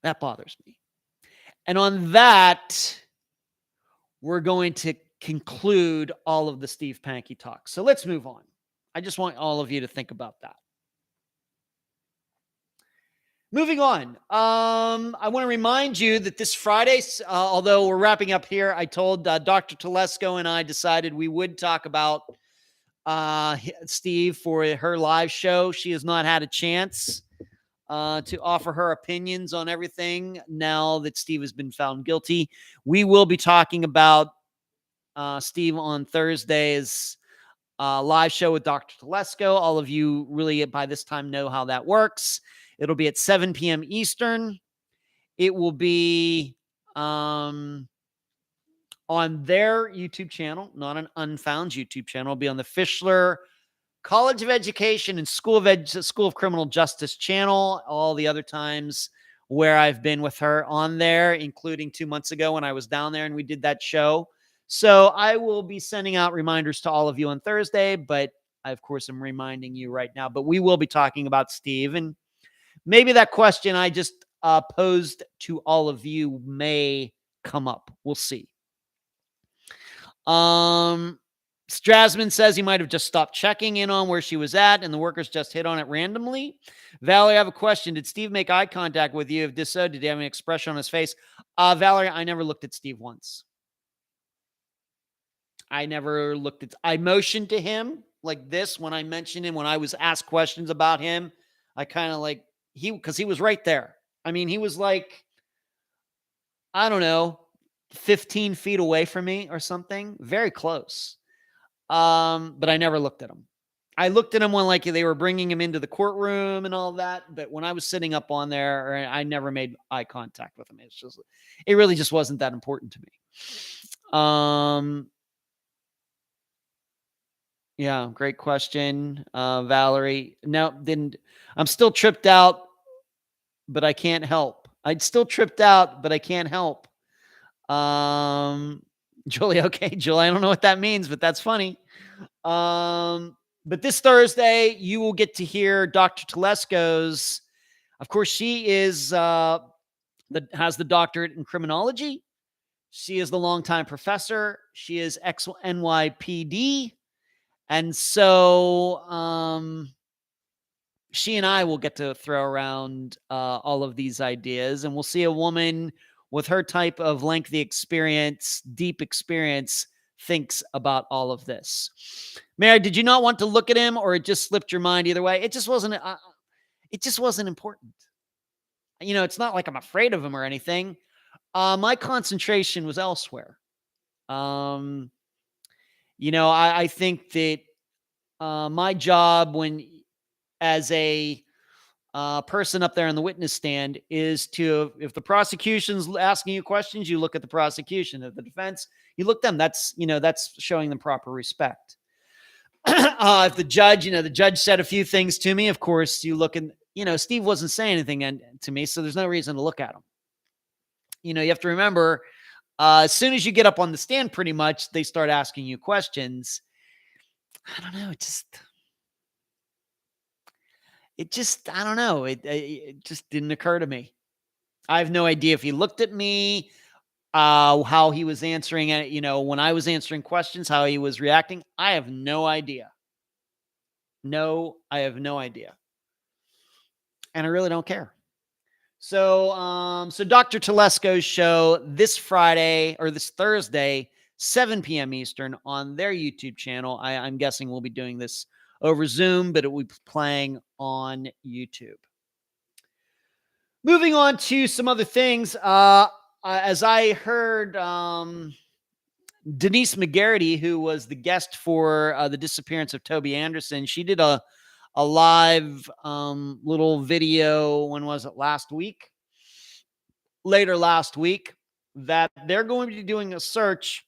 That bothers me. And on that, we're going to conclude all of the Steve Panky talk. So let's move on. I just want all of you to think about that. Moving on. I want to remind you that this Friday, although we're wrapping up here, I told Dr. Telesco and I decided we would talk about Steve for her live show. She has not had a chance to offer her opinions on everything now that Steve has been found guilty. We will be talking about Steve on Thursday's live show with Dr. Telesco. All of you really by this time know how that works. It'll be at 7 p.m. Eastern. It will be on their YouTube channel, not an Unfound YouTube channel. It'll be on the Fischler College of Education and School of Criminal Justice channel. All the other times where I've been with her on there, including 2 months ago when I was down there and we did that show. So I will be sending out reminders to all of you on Thursday, but I, of course, am reminding you right now. But we will be talking about Steve, and maybe that question I just posed to all of you may come up. We'll see. Strasman says he might have just stopped checking in on where she was at and the workers just hit on it randomly. Valerie, I have a question. Did Steve make eye contact with you? If this so, did he have an expression on his face? Valerie, I never looked at Steve once. I motioned to him like this when I mentioned him, when I was asked questions about him. I kind of like, because he was right there. I mean, he was like, I don't know, 15 feet away from me or something. Very close. But I never looked at him. I looked at him when like they were bringing him into the courtroom and all that. But when I was sitting up on there, I never made eye contact with him. It really just wasn't that important to me. Yeah, great question, Valerie. No, I'm still tripped out, but I can't help. I'd still tripped out, but I can't help. Julie, okay, Julie, I don't know what that means, but that's funny. But this Thursday, you will get to hear Dr. Telesco's. Of course, she has the doctorate in criminology. She is the longtime professor. She is ex-NYPD. And so she and I will get to throw around all of these ideas, and we'll see a woman with her type of lengthy experience, deep experience, thinks about all of this. Mary, did you not want to look at him, or it just slipped your mind? Either way, it just wasn't important. You know, it's not like I'm afraid of him or anything. My concentration was elsewhere. You know, I think that my job as a person up there on the witness stand is to, if the prosecution's asking you questions, you look at the prosecution. If the defense, you look them. That's showing them proper respect. If the judge said a few things to me, of course, you look and, Steve wasn't saying anything to me, so there's no reason to look at him. You have to remember, as soon as you get up on the stand, pretty much, they start asking you questions. I don't know. I don't know. It just didn't occur to me. I have no idea if he looked at me, how he was answering it. When I was answering questions, how he was reacting. I have no idea. No, I have no idea. And I really don't care. So Dr. Telesco's show this Friday or this Thursday, 7 p.m. Eastern on their YouTube channel. I'm guessing we'll be doing this over Zoom, but it will be playing on YouTube. Moving on to some other things. As I heard, Denise McGarity, who was the guest for the disappearance of Toby Anderson, she did a live little video. When was it? Later last week, that they're going to be doing a search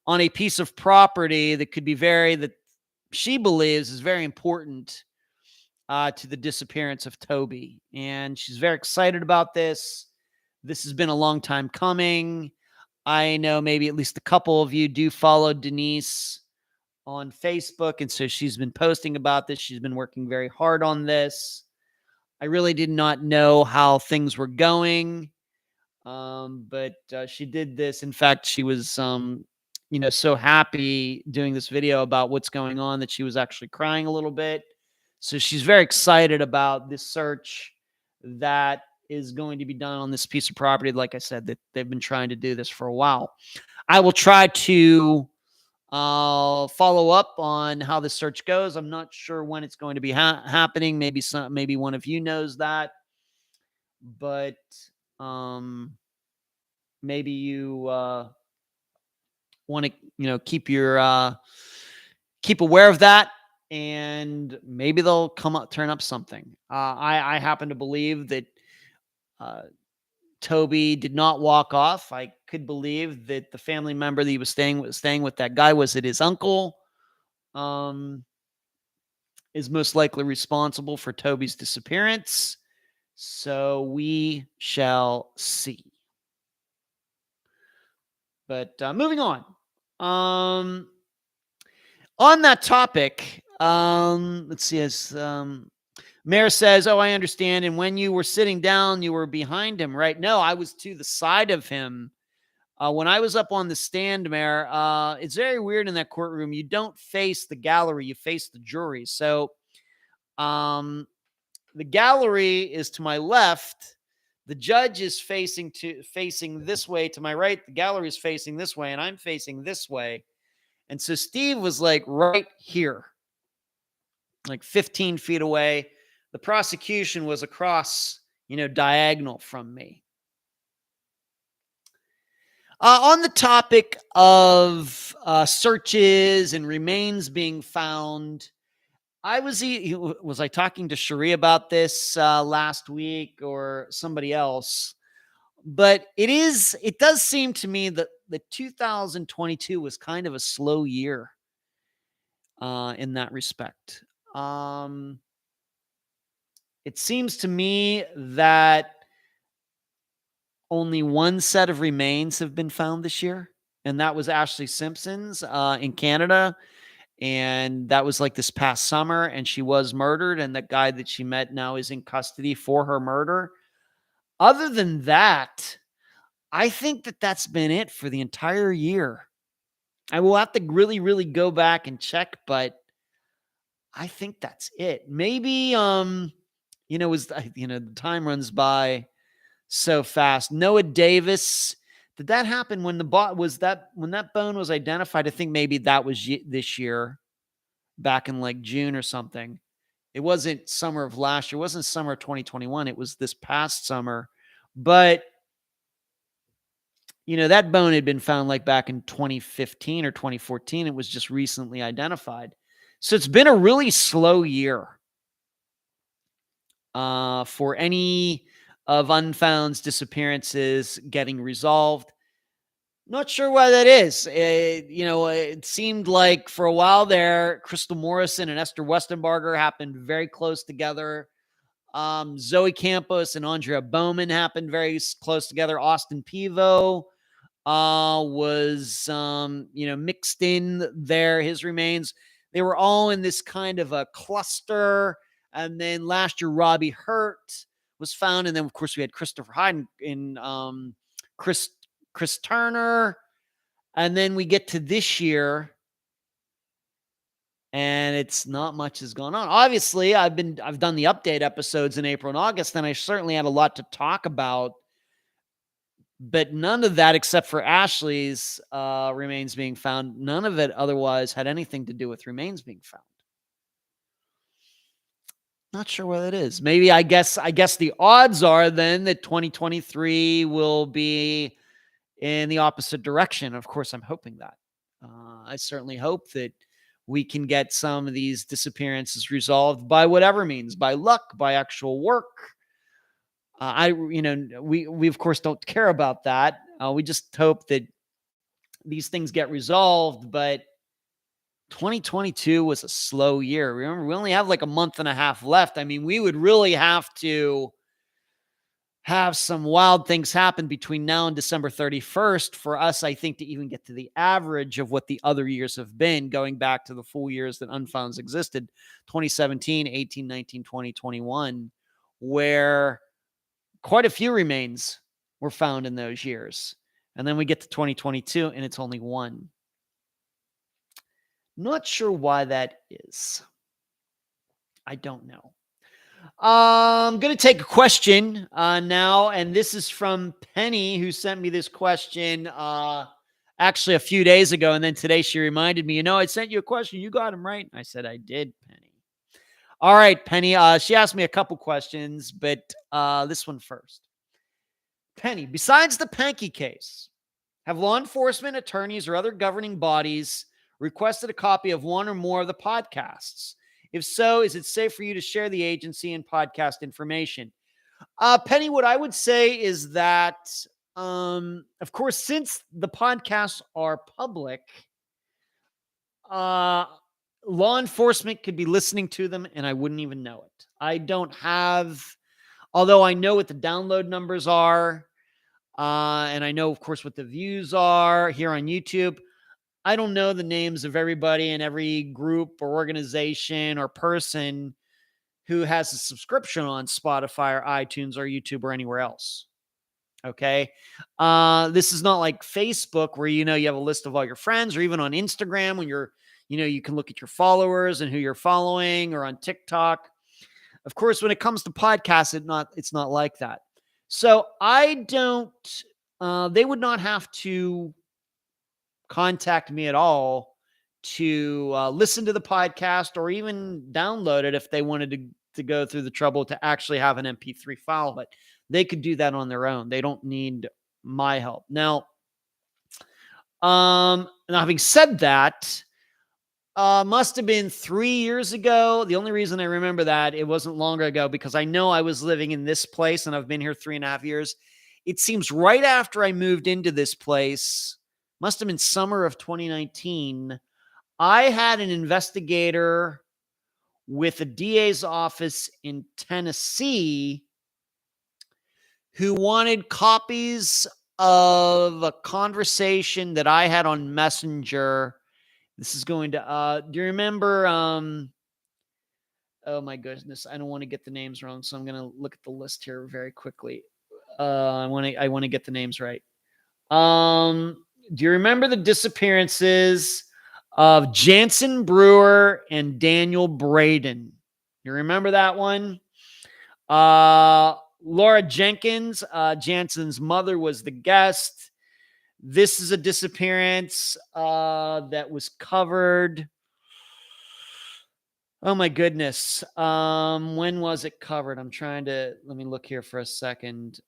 on a piece of property that could be she believes is very important to the disappearance of Toby. And she's very excited about this. This has been a long time coming. I know maybe at least a couple of you do follow Denise on Facebook. And so she's been posting about this. She's been working very hard on this. I really did not know how things were going. But she did this. In fact, she was, so happy doing this video about what's going on that she was actually crying a little bit. So she's very excited about this search that is going to be done on this piece of property. Like I said, that they've been trying to do this for a while. I will try to follow up on how the search goes. I'm not sure when it's going to be happening. Maybe one of you knows that, but maybe you want to, keep aware of that, and maybe they'll turn up something. I happen to believe that Toby did not walk off. I could believe that the family member that he was staying with, that guy, was it his uncle, is most likely responsible for Toby's disappearance. So we shall see. But moving on. On that topic, let's see. As Mayor says, "Oh, I understand. And when you were sitting down, you were behind him, right?" No, I was to the side of him. When I was up on the stand, Mayor, it's very weird in that courtroom. You don't face the gallery; you face the jury. So, the gallery is to my left. The judge is facing this way to my right. The gallery is facing this way, and I'm facing this way. And so Steve was like right here, like 15 feet away. The prosecution was across, diagonal from me. On the topic of searches and remains being found, was I talking to Cherie about this last week or somebody else? But it does seem to me that 2022 was kind of a slow year in that respect. It seems to me that only one set of remains have been found this year, and that was Ashley Simpson's in Canada. And that was like this past summer, and she was murdered, and that guy that she met now is in custody for her murder. Other than that, I think that that's been it for the entire year. I will have to really, really go back and check, but I think that's it. Maybe, the time runs by so fast. Noah Davis, did that happen when when that bone was identified? I think maybe that was this year, back in like June or something. It wasn't summer of last year. It wasn't summer of 2021. It was this past summer. But, that bone had been found like back in 2015 or 2014. It was just recently identified. So it's been a really slow year for any of Unfound's disappearances getting resolved. Not sure why that is. It seemed like for a while there, Crystal Morrison and Esther Westenbarger happened very close together. Zoe Campos and Andrea Bowman happened very close together. Austin Pivo was, mixed in there. His remains, they were all in this kind of a cluster. And then last year, Robbie Hurt was found. And then, of course, we had Christopher Hyde and Chris Turner. And then we get to this year, and it's not much has gone on. Obviously, I've done the update episodes in April and August, and I certainly had a lot to talk about. But none of that, except for Ashley's remains being found, none of it otherwise had anything to do with remains being found. Not sure what it is. Maybe I guess the odds are then that 2023 will be in the opposite direction. Of course, I'm hoping that. I certainly hope that we can get some of these disappearances resolved by whatever means, by luck, by actual work. We of course don't care about that. We just hope that these things get resolved. But 2022 was a slow year. Remember, we only have like a month and a half left. I mean, we would really have to have some wild things happen between now and December 31st for us, I think, to even get to the average of what the other years have been, going back to the full years that Unfounds existed, 2017, 18, 19, 20, 21, where quite a few remains were found in those years. And then we get to 2022 and it's only one. Not sure why that is. I don't know. I'm going to take a question now, and this is from Penny, who sent me this question actually a few days ago, and then today she reminded me, I sent you a question. You got him right. I said, I did, Penny. All right, Penny. She asked me a couple questions, but this one first. Penny, besides the Panky case, have law enforcement, attorneys, or other governing bodies requested a copy of one or more of the podcasts? If so, is it safe for you to share the agency and podcast information? Penny, what I would say is that, of course, since the podcasts are public, law enforcement could be listening to them and I wouldn't even know it. I don't have, although I know what the download numbers are, and I know, of course, what the views are here on YouTube. I don't know the names of everybody in every group or organization or person who has a subscription on Spotify or iTunes or YouTube or anywhere else. Okay. This is not like Facebook where, you have a list of all your friends, or even on Instagram when you can look at your followers and who you're following, or on TikTok. Of course, when it comes to podcasts, it's not like that. So they would not have to contact me at all to listen to the podcast or even download it if they wanted to go through the trouble to actually have an MP3 file, but they could do that on their own. They don't need my help. Now having said that, must have been 3 years ago. The only reason I remember that it wasn't longer ago, because I know I was living in this place and I've been here 3.5 years. It seems right after I moved into this place, must have been summer of 2019. I had an investigator with a DA's office in Tennessee who wanted copies of a conversation that I had on Messenger. This is going to, do you remember, oh my goodness, I don't want to get the names wrong, so I'm going to look at the list here very quickly. I want to get the names right. Do you remember the disappearances of Jansen Brewer and Daniel Braden? You remember that one? Laura Jenkins, Jansen's mother, was the guest. This is a disappearance that was covered. Oh my goodness. When was it covered? Let me look here for a second.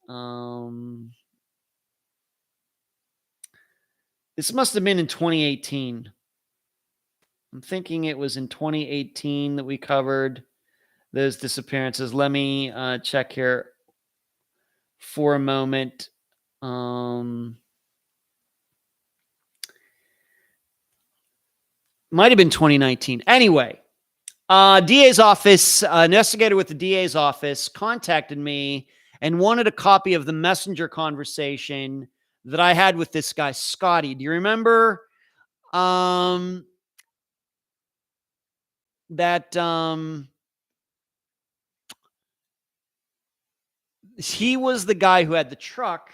This must have been in 2018. I'm thinking it was in 2018 that we covered those disappearances. Let me check here for a moment. Might have been 2019. Anyway, DA's office, investigator with the DA's office contacted me and wanted a copy of the messenger conversation that I had with this guy, Scotty. Do you remember that he was the guy who had the truck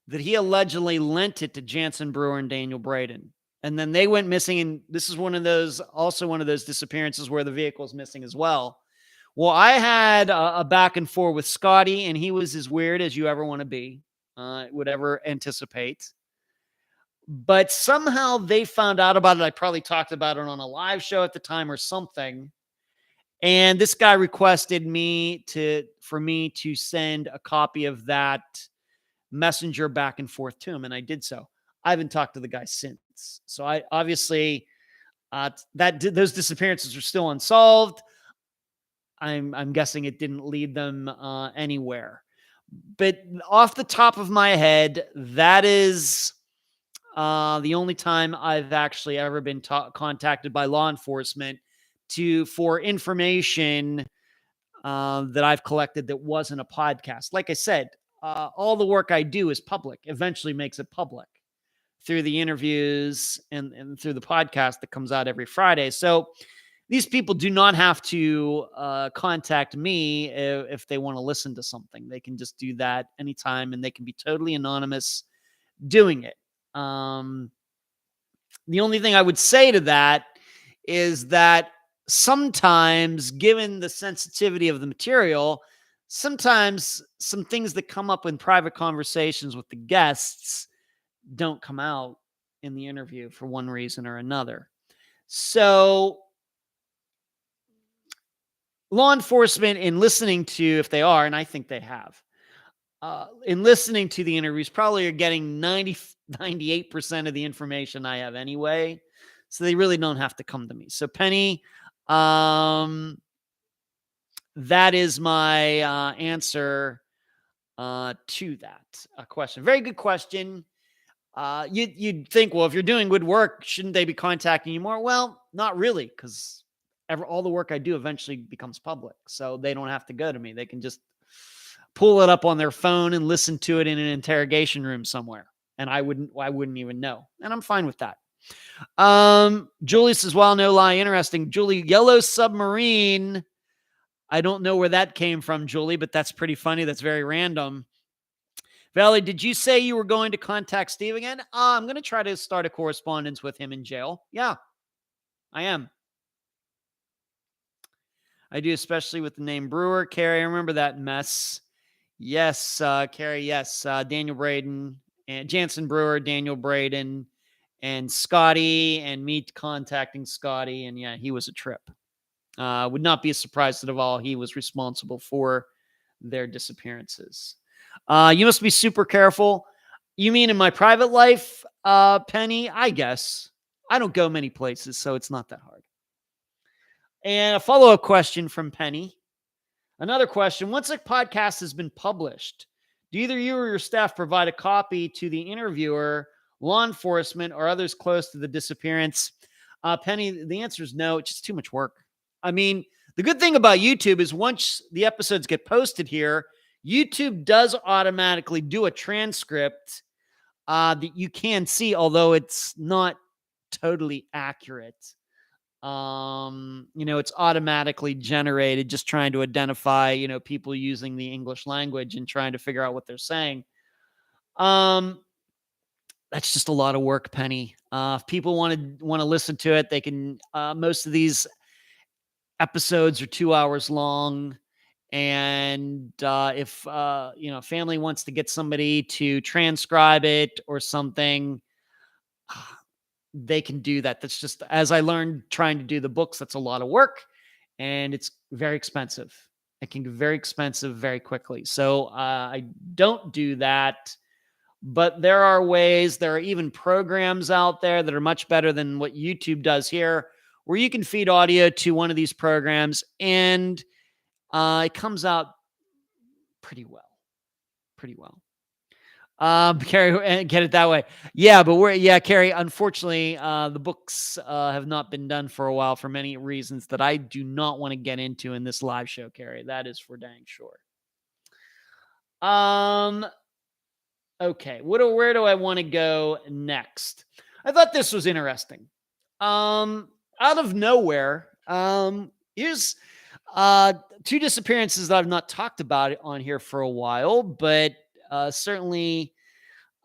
that he allegedly lent it to Jansen Brewer and Daniel Braden. And then they went missing. And this is one of those disappearances where the vehicle is missing as well. Well, I had a back and forth with Scotty, and he was as weird as you ever want to be, would ever anticipate. But somehow they found out about it. I probably talked about it on a live show at the time or something. And this guy requested for me to send a copy of that messenger back and forth to him, and I did so. I haven't talked to the guy since. So I obviously those disappearances are still unsolved. I'm guessing it didn't lead them anywhere. But off the top of my head, that is The only time I've actually ever been contacted by law enforcement for information that I've collected that wasn't a podcast. Like I said, all the work I do is public, eventually makes it public through the interviews and through the podcast that comes out every Friday. So these people do not have to contact me if they want to listen to something. They can just do that anytime, and they can be totally anonymous doing it. The only thing I would say to that is that sometimes, given the sensitivity of the material, sometimes some things that come up in private conversations with the guests don't come out in the interview for one reason or another. So law enforcement, in listening to, if they are, and I think they have, in listening to the interviews, probably are getting 98% of the information I have anyway. So they really don't have to come to me. So Penny, that is my answer to that question. Very good question. You'd think, well, if you're doing good work, shouldn't they be contacting you more? Well, not really, because all the work I do eventually becomes public. So they don't have to go to me. They can just pull it up on their phone and listen to it in an interrogation room somewhere. And I wouldn't even know. And I'm fine with that. Julie says, well, no lie. Interesting. Julie, yellow submarine. I don't know where that came from, Julie, but that's pretty funny. That's very random. Valley, did you say you were going to contact Steve again? I'm going to try to start a correspondence with him in jail. Yeah, I am. I do, especially with the name Brewer. Carrie, I remember that mess. Yes, Carrie, yes. Daniel Braden and Jansen Brewer, Daniel Braden, and Scotty, and me contacting Scotty. And yeah, he was a trip. Would not be a surprise that of all he was responsible for their disappearances. You must be super careful. You mean in my private life, Penny? I guess. I don't go many places, so it's not that hard. And a follow-up question from Penny. Another question. Once a podcast has been published, do either you or your staff provide a copy to the interviewer, law enforcement, or others close to the disappearance? Penny, the answer is no. It's just too much work. I mean, the good thing about YouTube is once the episodes get posted here, YouTube does automatically do a transcript that you can see, although it's not totally accurate. It's automatically generated, just trying to identify, people using the English language and trying to figure out what they're saying. That's just a lot of work, Penny. If people want to listen to it, they can. Most of these episodes are 2 hours long. And if family wants to get somebody to transcribe it or something, they can do that. That's just, as I learned trying to do the books, that's a lot of work and it's very expensive. It can get very expensive very quickly. So I don't do that, but there are ways. There are even programs out there that are much better than what YouTube does here, where you can feed audio to one of these programs and it comes out pretty well. Carrie, get it that way. Yeah, but Carrie, unfortunately, the books have not been done for a while for many reasons that I do not want to get into in this live show, Carrie. That is for dang sure. Okay. Where do I want to go next? I thought this was interesting. Out of nowhere, here's two disappearances that I've not talked about on here for a while, but certainly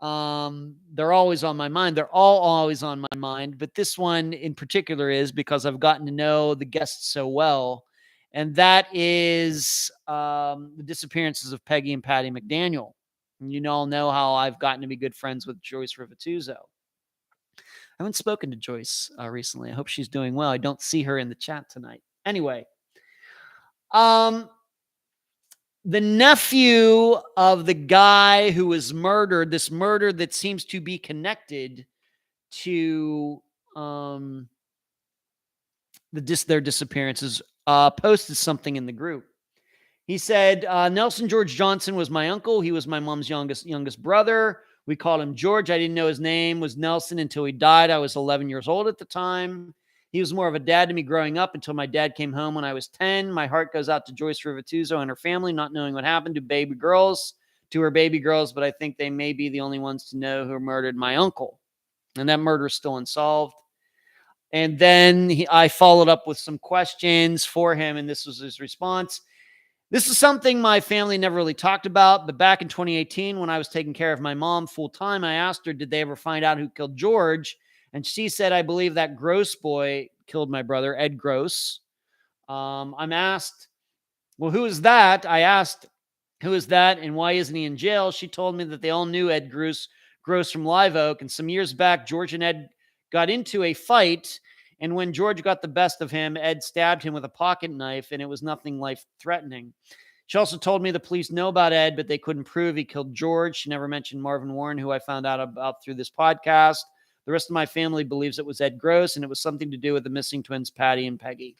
they're always on my mind. They're all always on my mind, but this one in particular is because I've gotten to know the guests so well, and that is the disappearances of Peggy and Patty McDaniel. And you all know how I've gotten to be good friends with Joyce Rivatuzo. I haven't spoken to Joyce recently. I hope she's doing well. I don't see her in the chat tonight. Anyway, the nephew of the guy who was murdered, this murder that seems to be connected to their disappearances, posted something in the group. He said, Nelson George Johnson was my uncle. He was my mom's youngest brother. We called him George. I didn't know his name was Nelson until he died. I was 11 years old at the time. He was more of a dad to me growing up until my dad came home when I was 10. My heart goes out to Joyce Rivatuzo and her family, not knowing what happened to her baby girls, but I think they may be the only ones to know who murdered my uncle. And that murder is still unsolved. And then I followed up with some questions for him, and this was his response. This is something my family never really talked about, but back in 2018, when I was taking care of my mom full time, I asked her, did they ever find out who killed George? And she said, I believe that Gross boy killed my brother, Ed Gross. I'm asked, well, who is that? I asked, who is that and why isn't he in jail? She told me that they all knew Ed Gross from Live Oak. And some years back, George and Ed got into a fight. And when George got the best of him, Ed stabbed him with a pocket knife, and it was nothing life-threatening. She also told me the police know about Ed, but they couldn't prove he killed George. She never mentioned Marvin Warren, who I found out about through this podcast. The rest of my family believes it was Ed Gross, and it was something to do with the missing twins, Patty and Peggy.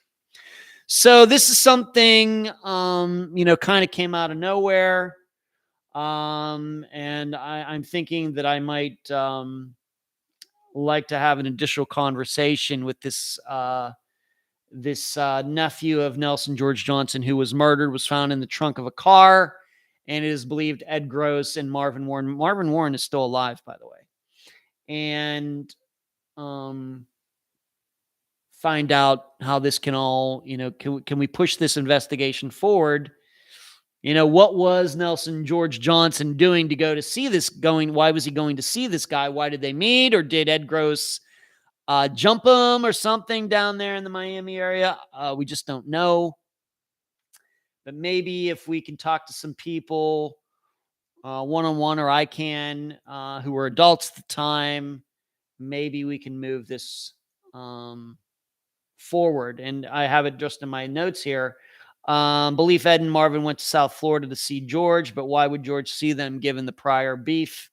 So this is something, kind of came out of nowhere. And I'm thinking that I might like to have an additional conversation with this nephew of Nelson George Johnson, who was murdered, was found in the trunk of a car, and it is believed Ed Gross and Marvin Warren. Marvin Warren is still alive, by the way. And find out how this can all, can we push this investigation forward? What was Nelson George Johnson doing to go to see this why was he going to see this guy? Why did they meet? Or did Ed Gross jump him or something down there in the Miami area? We just don't know. But maybe if we can talk to some people one-on-one, or I can, who were adults at the time, maybe we can move this forward. And I have it just in my notes here. Belief Ed and Marvin went to South Florida to see George, but why would George see them given the prior beef?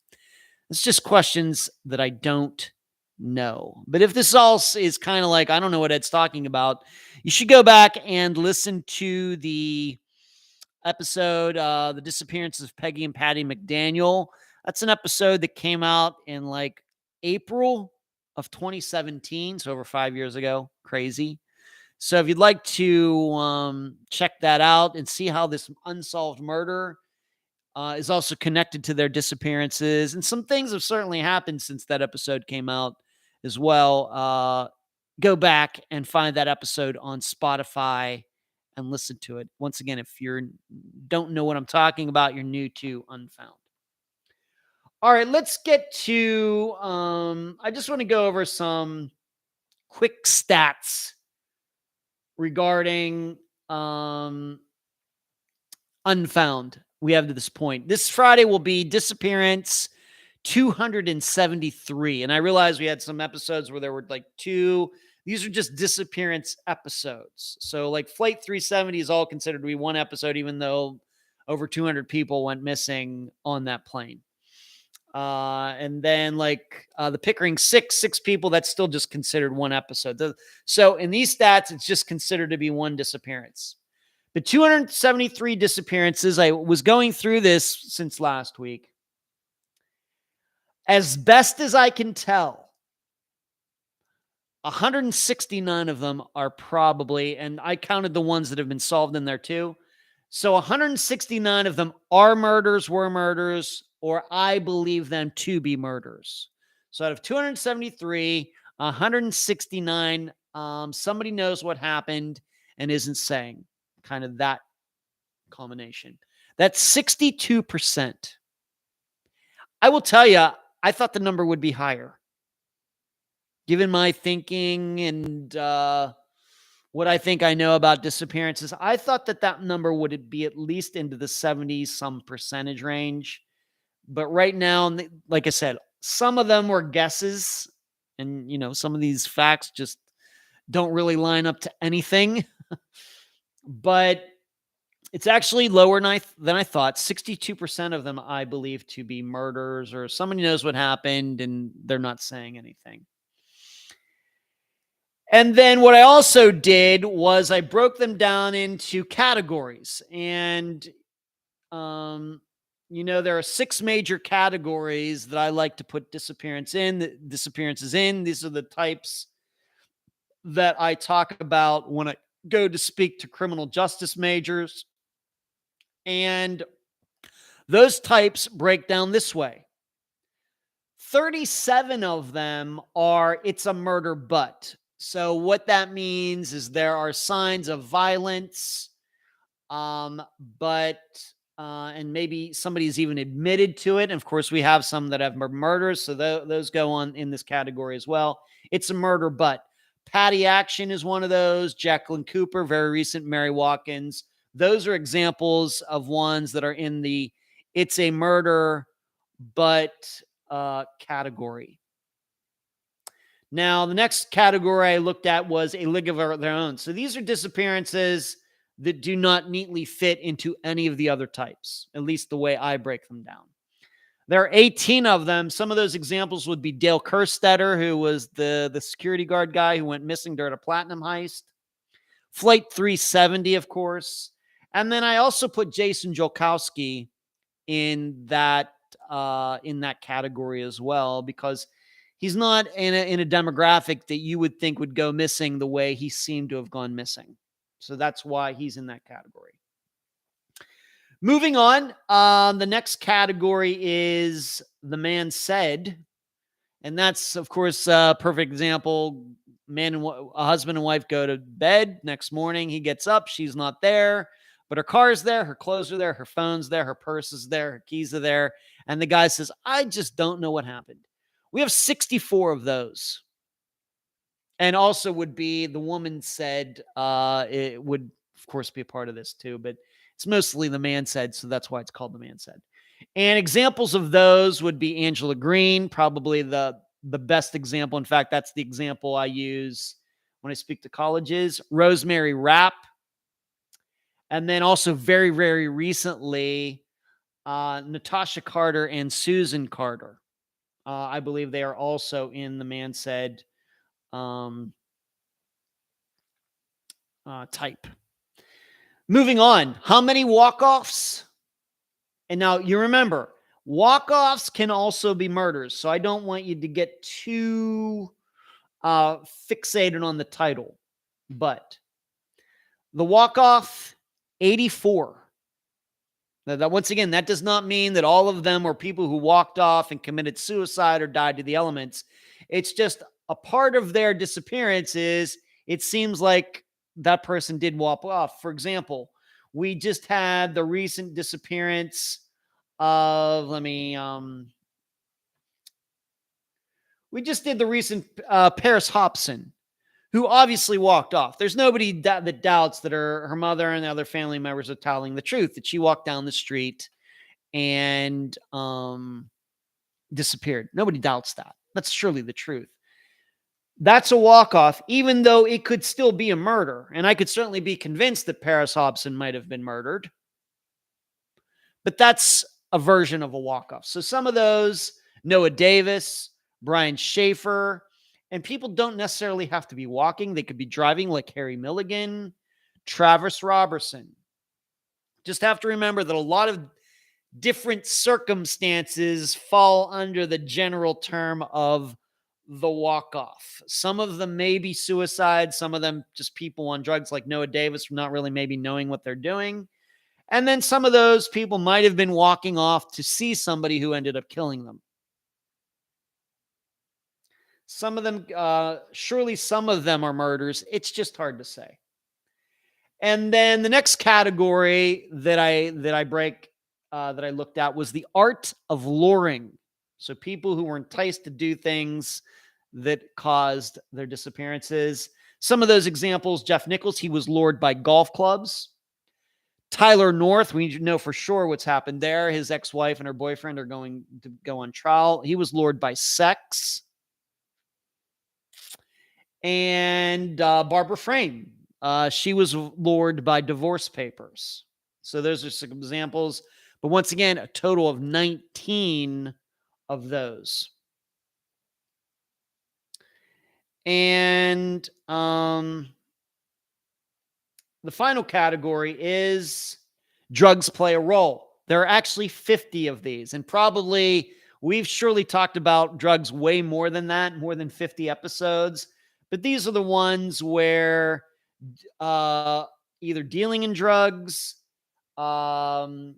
It's just questions that I don't know. But if this all is kind of like, I don't know what Ed's talking about, you should go back and listen to the episode, The Disappearances of Peggy and Patty McDaniel. That's an episode that came out in like April of 2017, so over 5 years ago. Crazy. So if you'd like to check that out and see how this unsolved murder is also connected to their disappearances, and some things have certainly happened since that episode came out as well, go back and find that episode on Spotify and listen to it. Once again, if you don't know what I'm talking about, you're new to Unfound. All right, let's get to, I just want to go over some quick stats regarding Unfound. We have to this point. This Friday will be Disappearance 273. And I realized we had some episodes where there were like two. These are just disappearance episodes. So like Flight 370 is all considered to be one episode, even though over 200 people went missing on that plane. And then like the Pickering six people, that's still just considered one episode. So in these stats, it's just considered to be one disappearance. The 273 disappearances, I was going through this since last week. As best as I can tell, 169 of them are probably, and I counted the ones that have been solved in there too. So 169 of them are murders, were murders, or I believe them to be murders. So out of 273, 169, somebody knows what happened and isn't saying. Kind of that combination. That's 62%. I will tell you, I thought the number would be higher. Given my thinking and what I think I know about disappearances, I thought that number would be at least into the 70-some percentage range. But right now, like I said, some of them were guesses. And, some of these facts just don't really line up to anything. But it's actually lower than I thought. 62% of them I believe to be murders, or somebody knows what happened and they're not saying anything. And then what I also did was I broke them down into categories. And there are 6 major categories that I like to put disappearances in. These are the types that I talk about when I go to speak to criminal justice majors. And those types break down this way. 37 of them are it's a murder, but. So what that means is there are signs of violence, but and maybe somebody's even admitted to it. And of course, we have some that have murders, so those go on in this category as well. It's a murder, but. Patty Action is one of those. Jacqueline Cooper, very recent. Mary Watkins. Those are examples of ones that are in the it's a murder, but category. Now, the next category I looked at was a league of their own. So these are disappearances that do not neatly fit into any of the other types, at least the way I break them down. There are 18 of them. Some of those examples would be Dale Kerstetter, who was the security guard guy who went missing during a platinum heist. Flight 370, of course. And then I also put Jason Jolkowski in that category as well, because he's not in a demographic that you would think would go missing the way he seemed to have gone missing. So that's why he's in that category. Moving on, the next category is the man said. And that's, of course, a perfect example. A husband and wife go to bed. Next morning, he gets up. She's not there. But her car's there, her clothes are there, her phone's there, her purse is there, her keys are there. And the guy says, I just don't know what happened. We have 64 of those. And also would be the woman said, it would, of course, be a part of this too. But it's mostly the man said, so that's why it's called the man said. And examples of those would be Angela Green, probably the best example. In fact, that's the example I use when I speak to colleges. Rosemary Rapp. And then also very, very recently, Natasha Carter and Susan Carter. I believe they are also in the man said type. Moving on, how many walk-offs? And now you remember, walk-offs can also be murders. So I don't want you to get too fixated on the title. But the walk-off, 84. Now, that once again, that does not mean that all of them were people who walked off and committed suicide or died to the elements. It's just a part of their disappearance is it seems like that person did walk off. For example, we just had the recent disappearance of, we just did the recent Paris Hobson, who obviously walked off. There's nobody that doubts that her mother and the other family members are telling the truth, that she walked down the street and disappeared. Nobody doubts that. That's surely the truth. That's a walk-off, even though it could still be a murder. And I could certainly be convinced that Paris Hobson might have been murdered. But that's a version of a walk-off. So some of those, Noah Davis, Brian Schaefer, and people don't necessarily have to be walking. They could be driving, like Harry Milligan, Travis Robertson. Just have to remember that a lot of different circumstances fall under the general term of the walk-off. Some of them may be suicide. Some of them just people on drugs like Noah Davis not really maybe knowing what they're doing. And then some of those people might have been walking off to see somebody who ended up killing them. Some of them, surely some of them are murders. It's just hard to say. And then the next category that I looked at was the art of luring. So people who were enticed to do things that caused their disappearances. Some of those examples, Jeff Nichols, he was lured by golf clubs. Tyler North, we know for sure what's happened there. His ex-wife and her boyfriend are going to go on trial. He was lured by sex. And Barbara Frame, she was lured by divorce papers. So those are some examples. But once again, a total of 19 of those. And the final category is drugs play a role. there are actually 50 of these. And probably we've surely talked about drugs way more than that, more than 50 episodes. But these are the ones where uh, either dealing in drugs, um,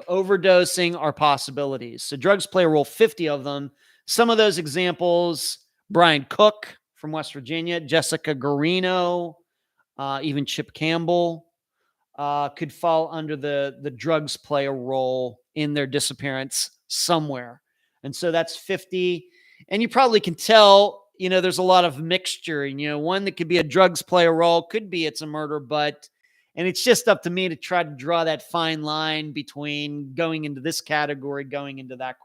overdosing are possibilities. So drugs play a role, 50 of them. Some of those examples, Brian Cook from West Virginia, Jessica Garino, even Chip Campbell could fall under the drugs play a role in their disappearance somewhere. And so that's 50. And you probably can tell, there's a lot of mixture. And, one that could be a drugs play a role, could be it's a murder, and it's just up to me to try to draw that fine line between going into this category, going into that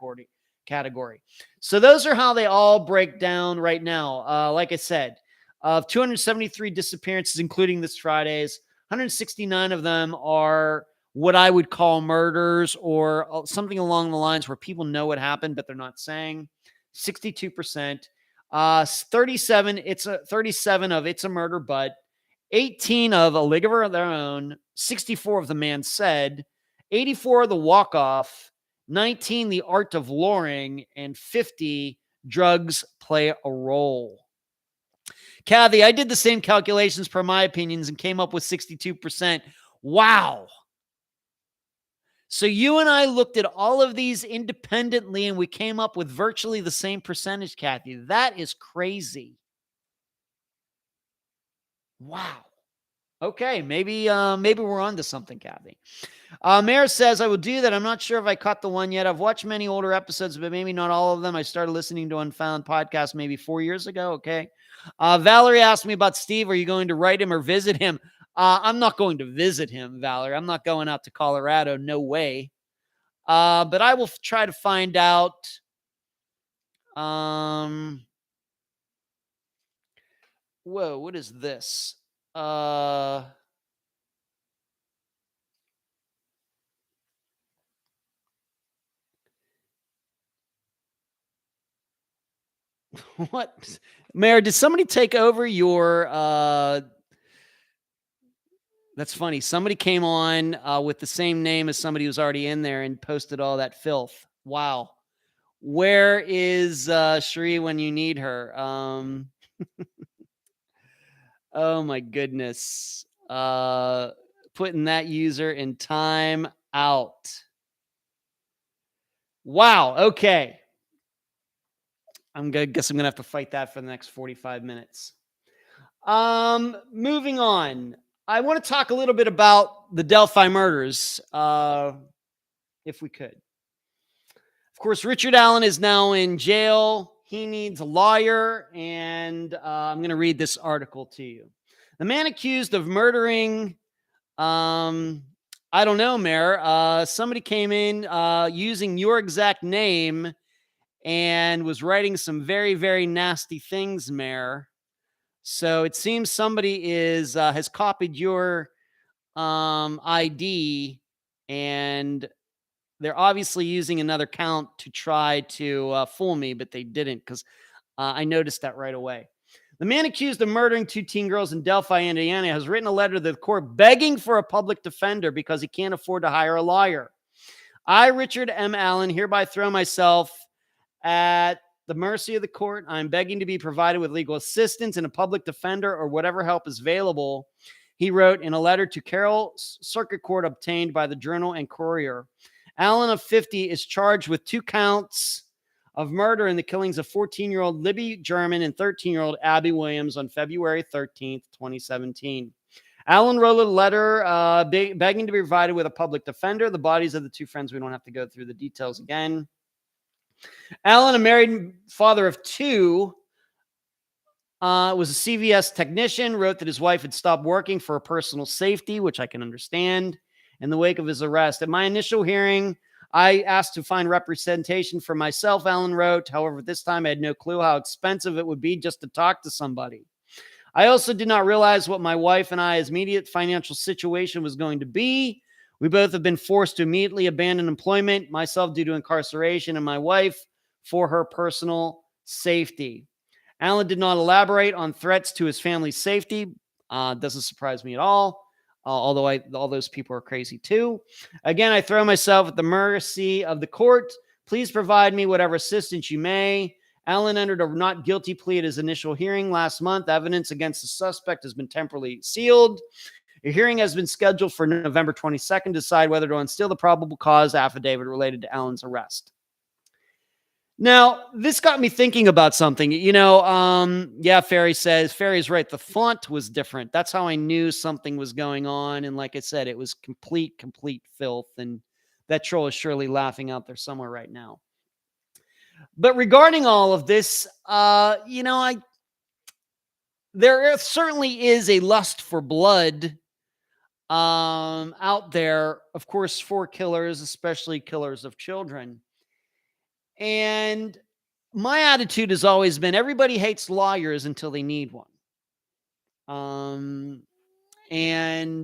category. So those are how they all break down right now. Like I said, of 273 disappearances, including this Friday's, 169 of them are what I would call murders or something along the lines where people know what happened, but they're not saying. 62%. 37 of it's a murder, but 18 of a league of their own, 64 of the man said, 84 of the walk-off, 19 the art of luring, and 50 drugs play a role. Kathy, I did the same calculations per my opinions and came up with 62%. Wow. So you and I looked at all of these independently and we came up with virtually the same percentage, Kathy. That is crazy. Wow. Okay, maybe we're on to something, Kathy. Mayor says, I will do that. I'm not sure if I caught the one yet. I've watched many older episodes, but maybe not all of them. I started listening to Unfound Podcast maybe 4 years ago. Okay. Valerie asked me about Steve. Are you going to write him or visit him? I'm not going to visit him, Valerie. I'm not going out to Colorado. No way. But I will try to find out. Whoa, what is this? What? Mayor, did somebody take over your that's funny. Somebody came on with the same name as somebody who's already in there and posted all that filth. Wow. Where is Cherie when you need her? Oh my goodness. Putting that user in time out. Wow. Okay. Guess I'm gonna have to fight that for the next 45 minutes. Moving on. I want to talk a little bit about the Delphi murders, if we could. Of course, Richard Allen is now in jail. He needs a lawyer, and I'm going to read this article to you. The man accused of murdering, I don't know, Mayor. Somebody came in using your exact name and was writing some very, very nasty things, Mayor. So it seems somebody has copied your ID, and they're obviously using another count to try to fool me, but they didn't because I noticed that right away. The man accused of murdering 2 teen girls in Delphi, Indiana, has written a letter to the court begging for a public defender because he can't afford to hire a lawyer. I, Richard M. Allen, hereby throw myself at the mercy of the court. I'm begging to be provided with legal assistance and a public defender or whatever help is available, he wrote in a letter to Carroll Circuit Court obtained by the Journal and Courier. Allen, of 50, is charged with 2 counts of murder in the killings of 14-year-old Libby German and 13-year-old Abby Williams on February 13th, 2017. Allen wrote a letter begging to be provided with a public defender. The bodies of the 2 friends, we don't have to go through the details again. Allen, a married father of 2, was a CVS technician, wrote that his wife had stopped working for her personal safety, which I can understand, in the wake of his arrest. At my initial hearing, I asked to find representation for myself, Allen wrote. However, this time I had no clue how expensive it would be just to talk to somebody. I also did not realize what my wife and I's immediate financial situation was going to be. We both have been forced to immediately abandon employment, myself due to incarceration, and my wife for her personal safety. Allen did not elaborate on threats to his family's safety. Doesn't surprise me at all. although all those people are crazy too. Again, I throw myself at the mercy of the court. Please provide me whatever assistance you may. Allen entered a not guilty plea at his initial hearing last month. Evidence against the suspect has been temporarily sealed. A hearing has been scheduled for November 22nd to decide whether to unseal the probable cause affidavit related to Allen's arrest. Now, this got me thinking about something. Ferry's right. The font was different. That's how I knew something was going on. And like I said, it was complete filth. And that troll is surely laughing out there somewhere right now. But regarding all of this, there certainly is a lust for blood out there, of course, for killers, especially killers of children. And my attitude has always been everybody hates lawyers until they need one. And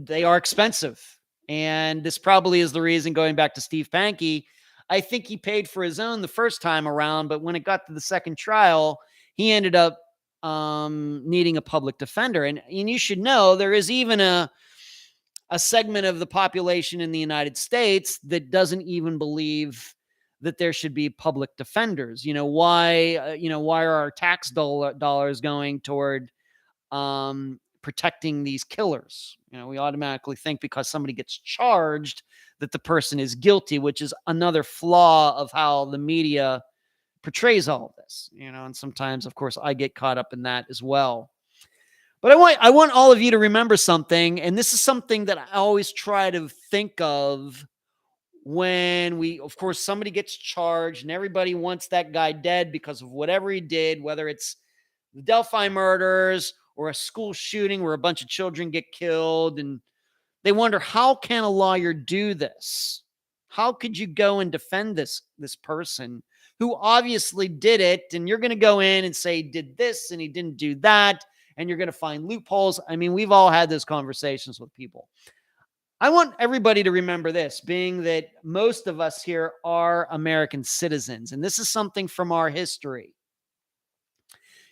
they are expensive. And this probably is the reason, going back to Steve Panky, I think he paid for his own the first time around, but when it got to the second trial, he ended up needing a public defender. And you should know there is even a segment of the population in the United States that doesn't even believe that there should be public defenders. Why are our tax dollars going toward protecting these killers? We automatically think because somebody gets charged that the person is guilty, which is another flaw of how the media portrays all of this. And sometimes, of course, I get caught up in that as well. But I want all of you to remember something, and this is something that I always try to think of when of course, somebody gets charged and everybody wants that guy dead because of whatever he did, whether it's the Delphi murders or a school shooting where a bunch of children get killed, and they wonder, how can a lawyer do this? How could you go and defend this person who obviously did it? And you're going to go in and say he did this and he didn't do that, and you're going to find loopholes. I mean, we've all had those conversations with people. I want everybody to remember this, being that most of us here are American citizens, and this is something from our history.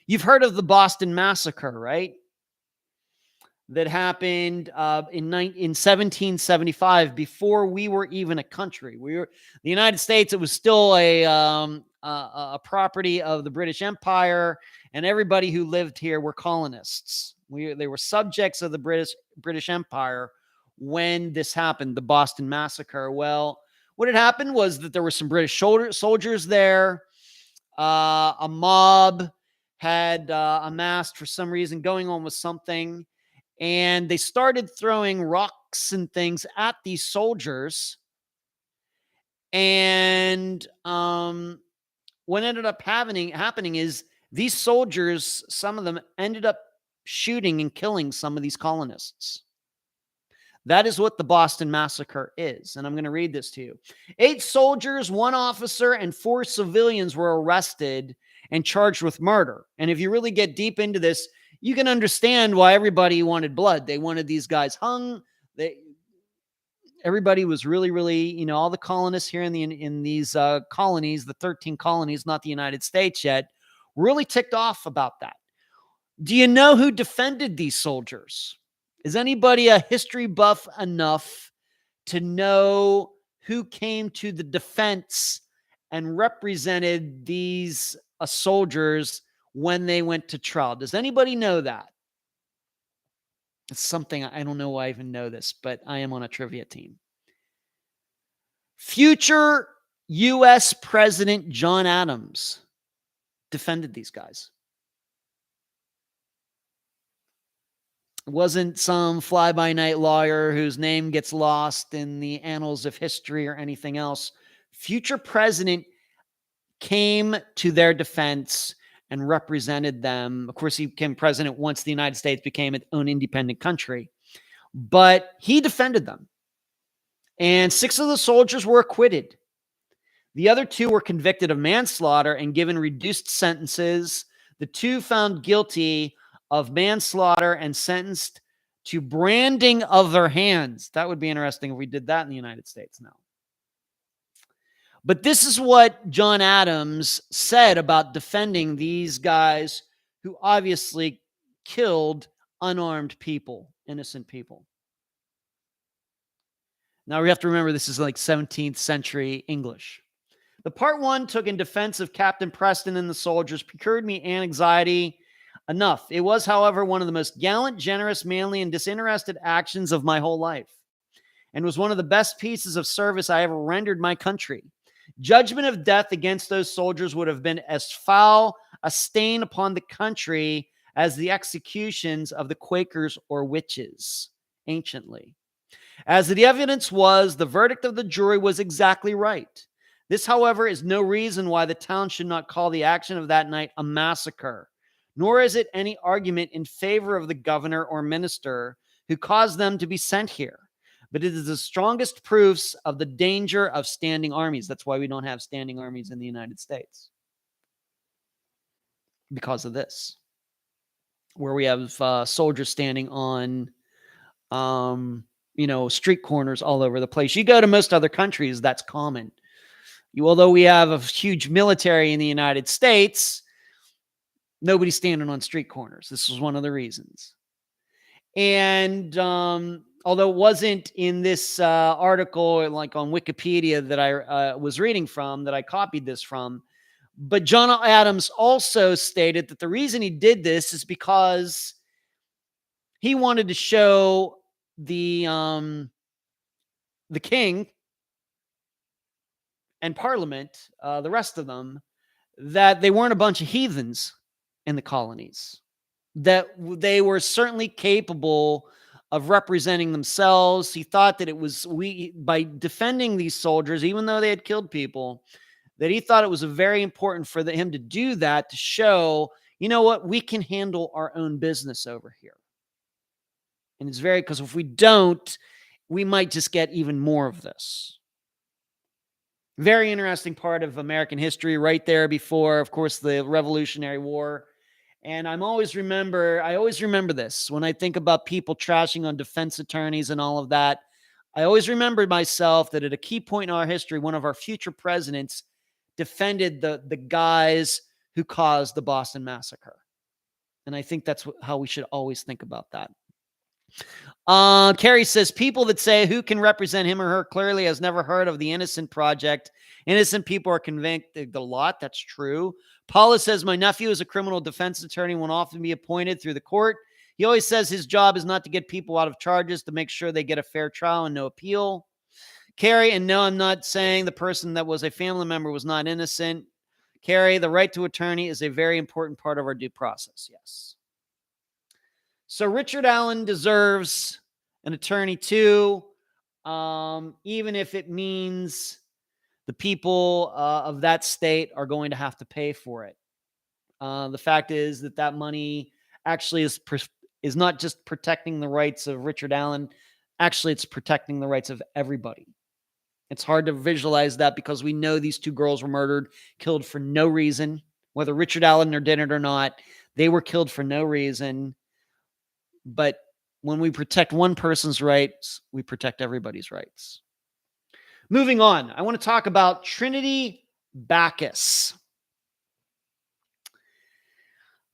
You've heard of the Boston Massacre, right? That happened in 1775, before we were even a country. The United States. It was still a property of the British Empire, and everybody who lived here were colonists. They were subjects of the British Empire when this happened, the Boston Massacre. Well, what had happened was that there were some British soldiers there. A mob had amassed for some reason, going on with something, and they started throwing rocks and things at these soldiers. And what ended up happening is these soldiers, some of them ended up shooting and killing some of these colonists. That is what the Boston Massacre is. And I'm going to read this to you. 8 soldiers, 1 officer, and 4 civilians were arrested and charged with murder. And if you really get deep into this, you can understand why everybody wanted blood. They wanted these guys hung. Everybody was really, all the colonists here in these colonies, the 13 colonies, not the United States yet, really ticked off about that. Do you know who defended these soldiers? Is anybody a history buff enough to know who came to the defense and represented these soldiers when they went to trial? Does anybody know that? It's something I don't know why I even know this, but I am on a trivia team. Future U.S. President John Adams defended these guys. It wasn't some fly-by-night lawyer whose name gets lost in the annals of history or anything else. Future president came to their defense and represented them. Of course, he became president once the United States became its own independent country. But he defended them. And 6 of the soldiers were acquitted. The other 2 were convicted of manslaughter and given reduced sentences. The 2 found guilty of manslaughter and sentenced to branding of their hands. That would be interesting if we did that in the United States now. But this is what John Adams said about defending these guys who obviously killed unarmed people, innocent people. Now we have to remember this is like 17th century English. The part one took in defense of Captain Preston and the soldiers procured me anxiety enough. It was, however, one of the most gallant, generous, manly, and disinterested actions of my whole life, and was one of the best pieces of service I ever rendered my country. Judgment of death against those soldiers would have been as foul a stain upon the country as the executions of the Quakers or witches anciently. As the evidence was, the verdict of the jury was exactly right. This, however, is no reason why the town should not call the action of that night a massacre, nor is it any argument in favor of the governor or minister who caused them to be sent here. But it is the strongest proofs of the danger of standing armies. That's why we don't have standing armies in the United States. Because of this. Where we have soldiers standing on, street corners all over the place. You go to most other countries, that's common. Although we have a huge military in the United States, nobody's standing on street corners. This was one of the reasons. And although it wasn't in this article, like on Wikipedia that I was reading from, that I copied this from, but John Adams also stated that the reason he did this is because he wanted to show the king and Parliament, the rest of them, that they weren't a bunch of heathens in the colonies, that they were certainly capable of representing themselves. He thought that it was by defending these soldiers, even though they had killed people, that he thought it was very important for him to do that, to show, you know what, we can handle our own business over here. And it's because if we don't, we might just get even more of this. Very interesting part of American history right there before, of course, the Revolutionary War. And I always remember this when I think about people trashing on defense attorneys and all of that. I always remember myself that at a key point in our history, one of our future presidents defended the guys who caused the Boston Massacre. And I think that's how we should always think about that. Carrie says, people that say who can represent him or her clearly has never heard of the Innocent Project. Innocent people are convicted a lot. That's true. Paula says, my nephew is a criminal defense attorney, will often be appointed through the court. He always says his job is not to get people out of charges, to make sure they get a fair trial and no appeal. Carrie, and no, I'm not saying the person that was a family member was not innocent. Carrie, the right to attorney is a very important part of our due process. Yes. So Richard Allen deserves an attorney too, even if it means the people of that state are going to have to pay for it. The fact is that money actually is not just protecting the rights of Richard Allen. Actually, it's protecting the rights of everybody. It's hard to visualize that because we know these two girls were murdered, killed for no reason, whether Richard Allen did it or not. They were killed for no reason. But when we protect one person's rights, we protect everybody's rights. Moving on, I want to talk about Trinity Backus.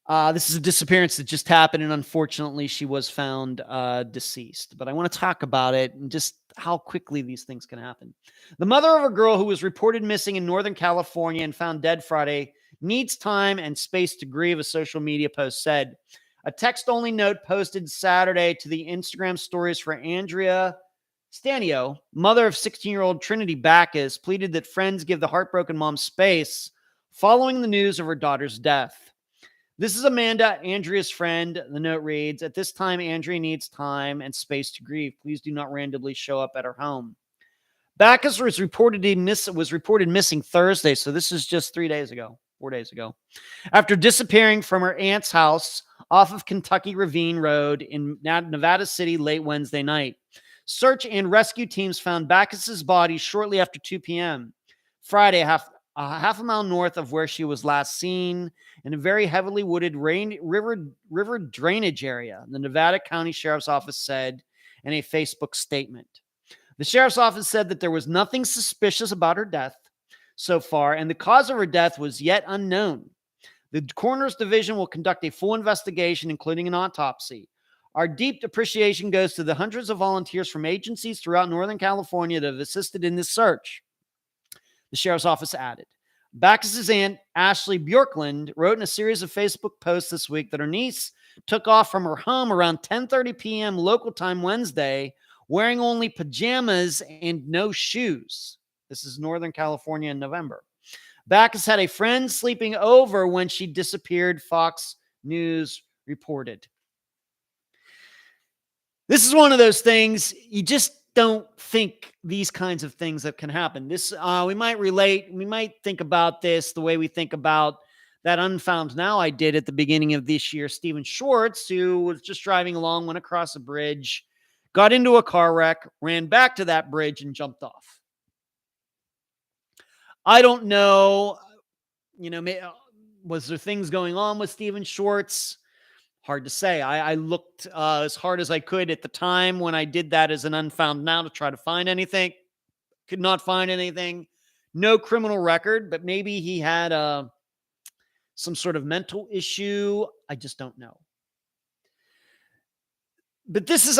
This is a disappearance that just happened, and unfortunately, she was found deceased. But I want to talk about it and just how quickly these things can happen. The mother of a girl who was reported missing in Northern California and found dead Friday needs time and space to grieve, a social media post said. A text-only note posted Saturday to the Instagram stories for Andrea Stanio, mother of 16-year-old Trinity Backus, pleaded that friends give the heartbroken mom space following the news of her daughter's death. This is Amanda, Andrea's friend. The note reads, at this time, Andrea needs time and space to grieve. Please do not randomly show up at her home. Backus was reported missing Thursday, so this is just 4 days ago, after disappearing from her aunt's house off of Kentucky Ravine Road in Nevada City late Wednesday night. Search and rescue teams found Backus's body shortly after 2 p.m. Friday, half a mile north of where she was last seen, in a very heavily wooded river drainage area, the Nevada County Sheriff's Office said in a Facebook statement. The Sheriff's Office said that there was nothing suspicious about her death so far, and the cause of her death was yet unknown. The coroner's division will conduct a full investigation, including an autopsy. Our deep appreciation goes to the hundreds of volunteers from agencies throughout Northern California that have assisted in this search, the sheriff's office added. Backus's aunt, Ashley Bjorkland, wrote in a series of Facebook posts this week that her niece took off from her home around 10:30 p.m. local time Wednesday, wearing only pajamas and no shoes. This is Northern California in November. Backus had a friend sleeping over when she disappeared, Fox News reported. This is one of those things you just don't think these kinds of things that can happen. This we might think about this the way we think about that Unfound Now I did at the beginning of this year. Stephen Schwartz, who was just driving along, went across a bridge, got into a car wreck, ran back to that bridge, and jumped off. I don't know, was there things going on with Stephen Schwartz? Hard to say. I looked as hard as I could at the time when I did that as an Unfound Now to try to find anything. Could not find anything. No criminal record, but maybe he had some sort of mental issue. I just don't know. But these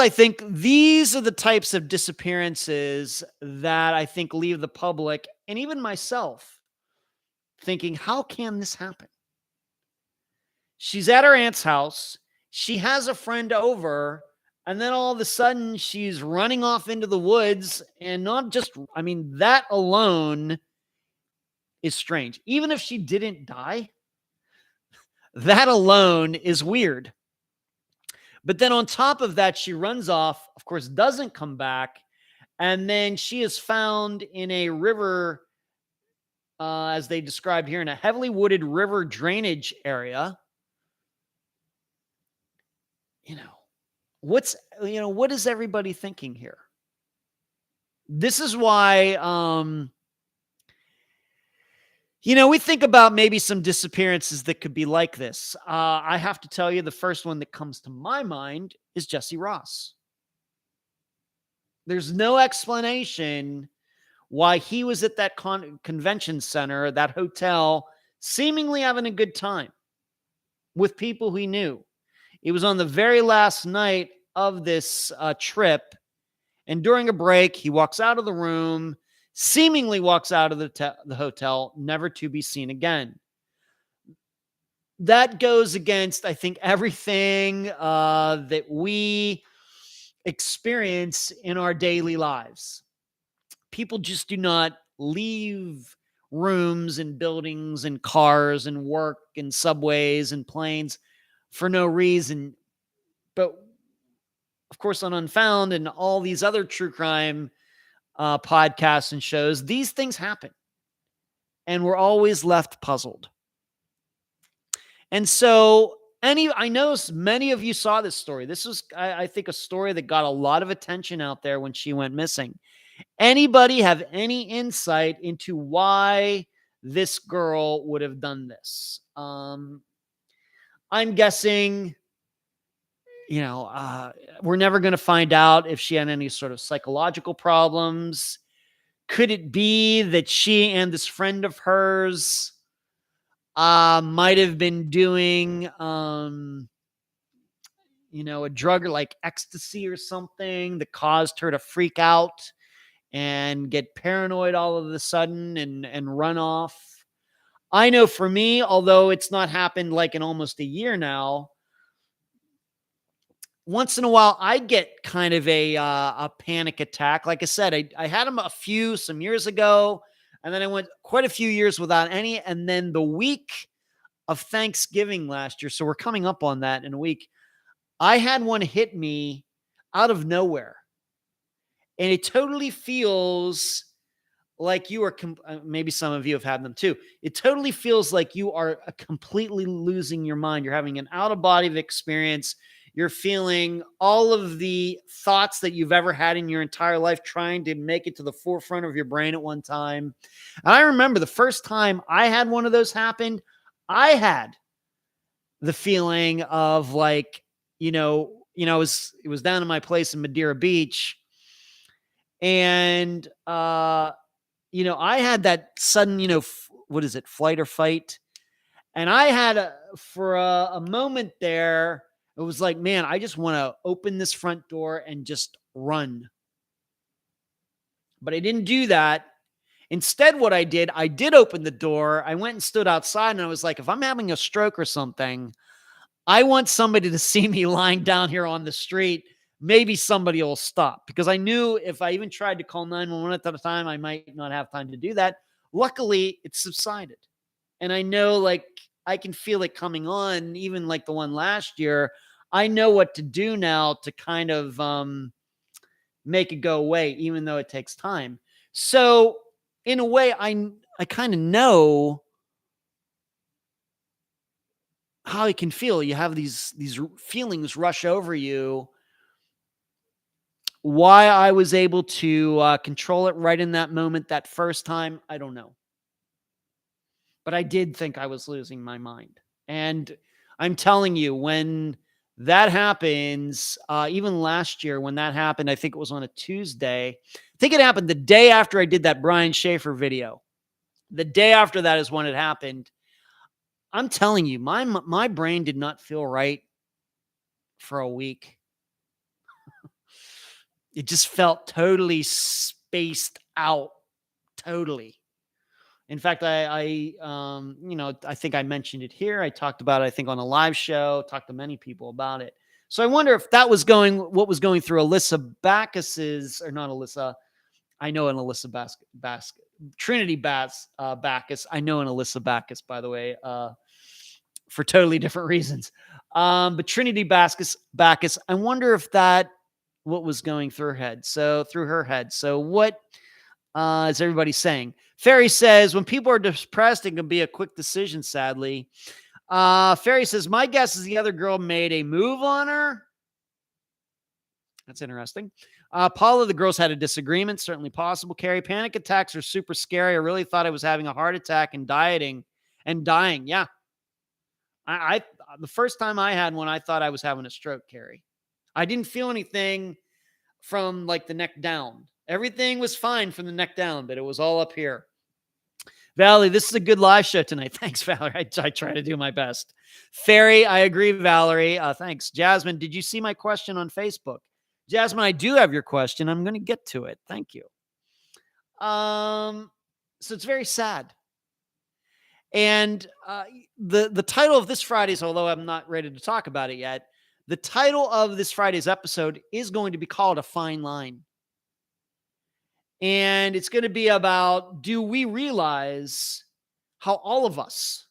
are the types of disappearances that I think leave the public and even myself thinking, how can this happen? She's at her aunt's house. She has a friend over, and then all of a sudden she's running off into the woods, and that alone is strange. Even if she didn't die, that alone is weird. But then on top of that, she runs off, of course, doesn't come back, and then she is found in a river, as they described here, in a heavily wooded river drainage area. What is everybody thinking here? This is why, we think about maybe some disappearances that could be like this. I have to tell you, the first one that comes to my mind is Jesse Ross. There's no explanation why he was at that convention center, that hotel, seemingly having a good time with people he knew. It was on the very last night of this trip. And during a break, he walks out of the room, seemingly walks out of the hotel, never to be seen again. That goes against, I think, everything that we experience in our daily lives. People just do not leave rooms and buildings and cars and work and subways and planes for no reason. But of course, on Unfound and all these other true crime podcasts and shows, these things happen. And we're always left puzzled. And so I know many of you saw this story. This was, I think, a story that got a lot of attention out there when she went missing. Anybody have any insight into why this girl would have done this? I'm guessing, we're never going to find out if she had any sort of psychological problems. Could it be that she and this friend of hers might have been doing, a drug like ecstasy or something that caused her to freak out and get paranoid all of a sudden and run off? I know for me, although it's not happened like in almost a year now, once in a while I get kind of a panic attack. Like I said, I had them some years ago, and then I went quite a few years without any. And then the week of Thanksgiving last year, so we're coming up on that in a week, I had one hit me out of nowhere. And it totally feels like you are, maybe some of you have had them too. It totally feels like you are completely losing your mind. You're having an out-of-body experience. You're feeling all of the thoughts that you've ever had in your entire life, trying to make it to the forefront of your brain at one time. And I remember the first time I had one of those happen, I had the feeling of like, it was down in my place in Madeira Beach. And, I had that sudden, what is it? Flight or fight. And I had for a moment there, It was like, man, I just want to open this front door and just run. But I didn't do that. Instead, what I did open the door. I went and stood outside, and I was like, if I'm having a stroke or something, I want somebody to see me lying down here on the street. Maybe somebody will stop, because I knew if I even tried to call 911 at the time, I might not have time to do that. Luckily, it subsided. And I know, like, I can feel it coming on, even like the one last year. I know what to do now to kind of make it go away, even though it takes time. So in a way, I kind of know how you can feel. You have these feelings rush over you. Why I was able to control it right in that moment, that first time, I don't know. But I did think I was losing my mind. And I'm telling you, when that happens, even last year when that happened, I think it was on a Tuesday. I think it happened the day after I did that Brian Schaefer video. The day after that is when it happened. I'm telling you, my brain did not feel right for a week. It just felt totally spaced out. Totally. In fact, I think I mentioned it here. I talked about it, I think, on a live show, talked to many people about it. So I wonder if that was what was going through Alyssa Backus's, or not Alyssa. I know an Alyssa Backus, Trinity Backus. I know an Alyssa Backus, by the way, for totally different reasons. But Trinity Backus, I wonder if what was going through her head. So what is everybody saying? Ferry says, when people are depressed, it can be a quick decision, sadly. Ferry says, my guess is the other girl made a move on her. That's interesting. Paula, the girls had a disagreement. Certainly possible. Carrie, panic attacks are super scary. I really thought I was having a heart attack and dying. Yeah. I the first time I had one, I thought I was having a stroke, Carrie. I didn't feel anything from like the neck down. Everything was fine from the neck down, but it was all up here. Valerie, this is a good live show tonight. Thanks, Valerie. I try to do my best. Ferry, I agree, Valerie. Thanks. Jasmine, did you see my question on Facebook? Jasmine, I do have your question. I'm going to get to it. Thank you. So it's very sad. And the title of this Friday's, although I'm not ready to talk about it yet, the title of this Friday's episode is going to be called A Fine Line. And it's going to be about, do we realize how all of us,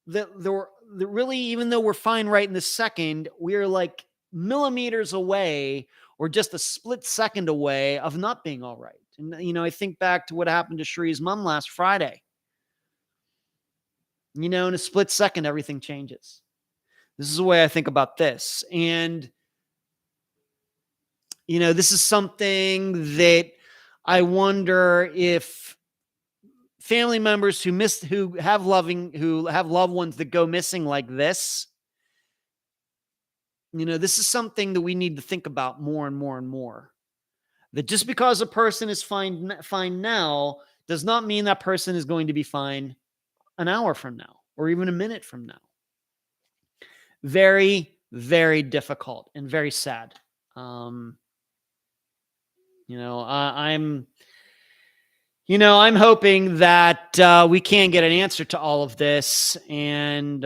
really, even though we're fine right in this second, we're like millimeters away or just a split second away of not being all right. And, I think back to what happened to Shree's mom last Friday. In a split second, everything changes. This is the way I think about this. And, this is something that I wonder if family members who have loved ones that go missing like this, this is something that we need to think about more and more and more. That just because a person is fine now does not mean that person is going to be fine an hour from now or even a minute from now. Very, very difficult and very sad. I'm hoping that we can get an answer to all of this. And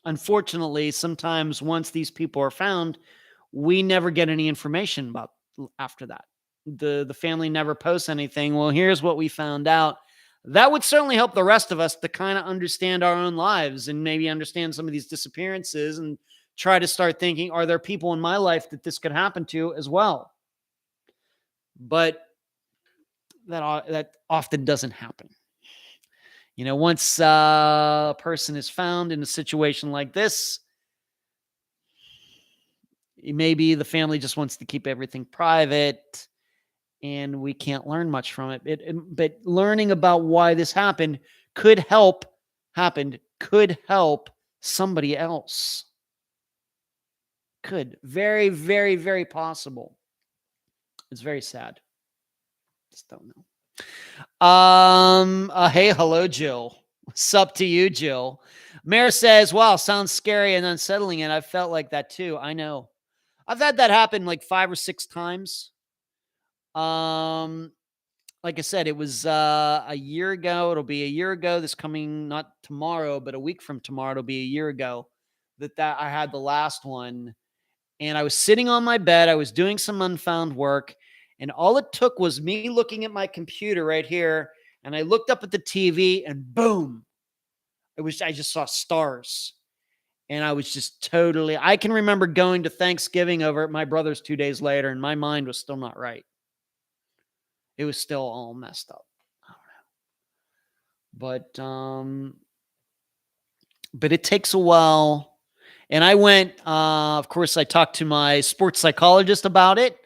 unfortunately, sometimes once these people are found, we never get any information about after that. The family never posts anything. Well, here's what we found out. That would certainly help the rest of us to kind of understand our own lives and maybe understand some of these disappearances and try to start thinking, are there people in my life that this could happen to as well? But that often doesn't happen. Once a person is found in a situation like this, maybe the family just wants to keep everything private and we can't learn much from it. But learning about why this happened could help somebody else. Could. Very, very, very possible. It's very sad. Just don't know. Hey, hello, Jill. What's up to you, Jill? Mayor says, wow, sounds scary and unsettling. And I felt like that too. I know. I've had that happen like 5 or 6 times. Um, like I said, it was a year ago. It'll be a year ago. This coming, not tomorrow, but a week from tomorrow, it'll be a year ago that I had the last one. And I was sitting on my bed. I was doing some unfound work. And all it took was me looking at my computer right here. And I looked up at the TV and boom, I just saw stars. And I was just totally, I can remember going to Thanksgiving over at my brother's 2 days later, and my mind was still not right. It was still all messed up. I don't know. But it takes a while. And I went, of course, I talked to my sports psychologist about it.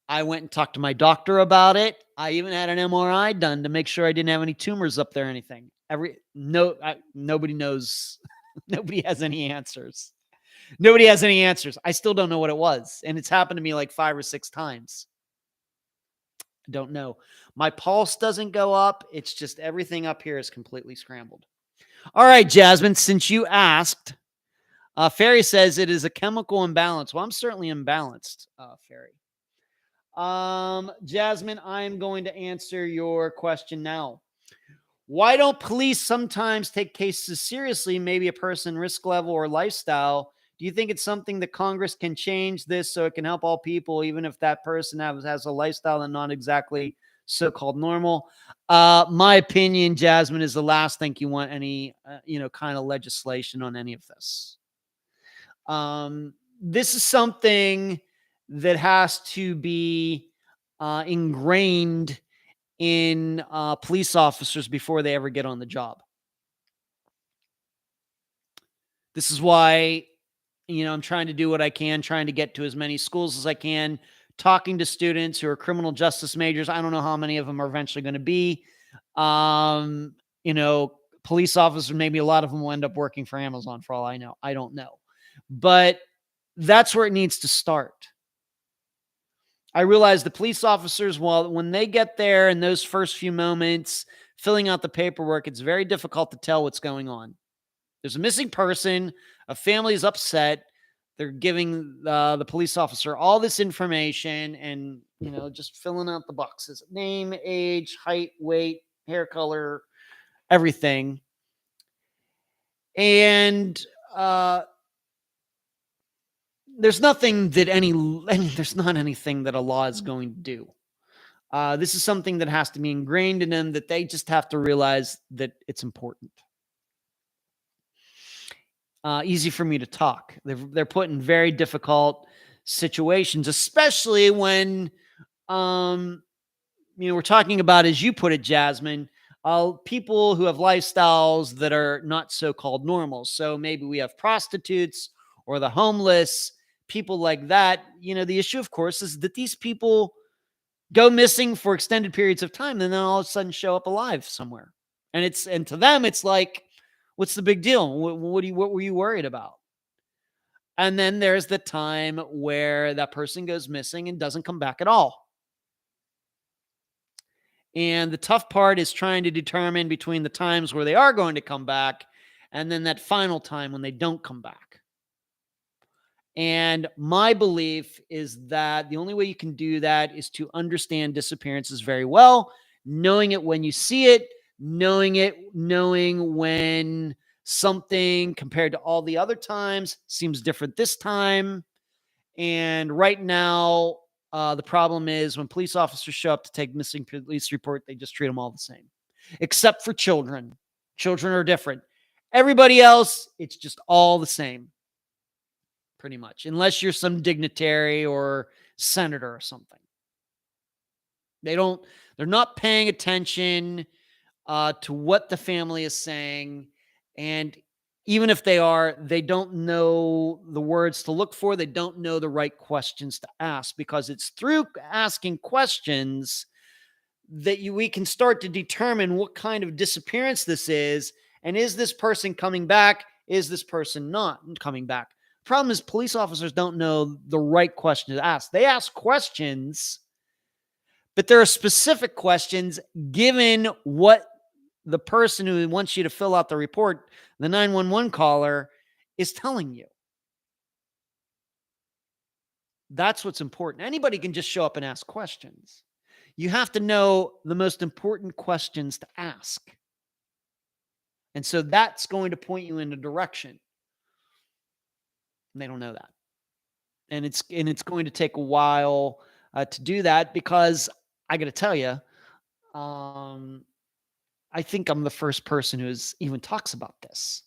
I went and talked to my doctor about it. I even had an MRI done to make sure I didn't have any tumors up there or anything. Nobody knows. Nobody has any answers. Nobody has any answers. I still don't know what it was. And it's happened to me like 5 or 6 times. I don't know. My pulse doesn't go up. It's just everything up here is completely scrambled. All right, Jasmine, since you asked, Fairy says it is a chemical imbalance. Well, I'm certainly imbalanced, Fairy. Jasmine, I'm going to answer your question now. Why don't police sometimes take cases seriously, maybe a person risk level or lifestyle? Do you think it's something that Congress can change this so it can help all people, even if that person has a lifestyle that's not exactly so-called normal? My opinion, Jasmine, is the last thing you want any, kind of legislation on any of this. This is something that has to be ingrained in police officers before they ever get on the job. This is why, I'm trying to do what I can, trying to get to as many schools as I can, talking to students who are criminal justice majors. I don't know how many of them are eventually going to be, police officers. Maybe a lot of them will end up working for Amazon for all I know. I don't know. But that's where it needs to start. I realize the police officers, when they get there in those first few moments, filling out the paperwork, it's very difficult to tell what's going on. There's a missing person. A family is upset. They're giving the police officer all this information and, just filling out the boxes. Name, age, height, weight, hair color, everything. And there's nothing that there's not anything that a law is going to do. This is something that has to be ingrained in them, that they just have to realize that it's important. Easy for me to talk. They're put in very difficult situations, especially when, we're talking about, as you put it, Jasmine, people who have lifestyles that are not so-called normal. So maybe we have prostitutes or the homeless, people like that. The issue, of course, is that these people go missing for extended periods of time and then all of a sudden show up alive somewhere. And to them, it's like, what's the big deal? What were you worried about? And then there's the time where that person goes missing and doesn't come back at all. And the tough part is trying to determine between the times where they are going to come back and then that final time when they don't come back. And my belief is that the only way you can do that is to understand disappearances very well, knowing it when you see it, knowing when something compared to all the other times seems different this time. And right now, the problem is when police officers show up to take missing police report, they just treat them all the same, except for children. Children are different. Everybody else, it's just all the same. Pretty much, unless you're some dignitary or senator or something. They're not paying attention to what the family is saying. And even if they are, they don't know the words to look for. They don't know the right questions to ask, because it's through asking questions that we can start to determine what kind of disappearance this is. And is this person coming back? Is this person not coming back? Problem is, police officers don't know the right question to ask. They ask questions, but there are specific questions given what the person who wants you to fill out the report, the 911 caller, is telling you. That's what's important. Anybody can just show up and ask questions. You have to know the most important questions to ask. And so that's going to point you in a direction. And they don't know that. And it's going to take a while to do that, because I got to tell you, I think I'm the first person who even talks about this.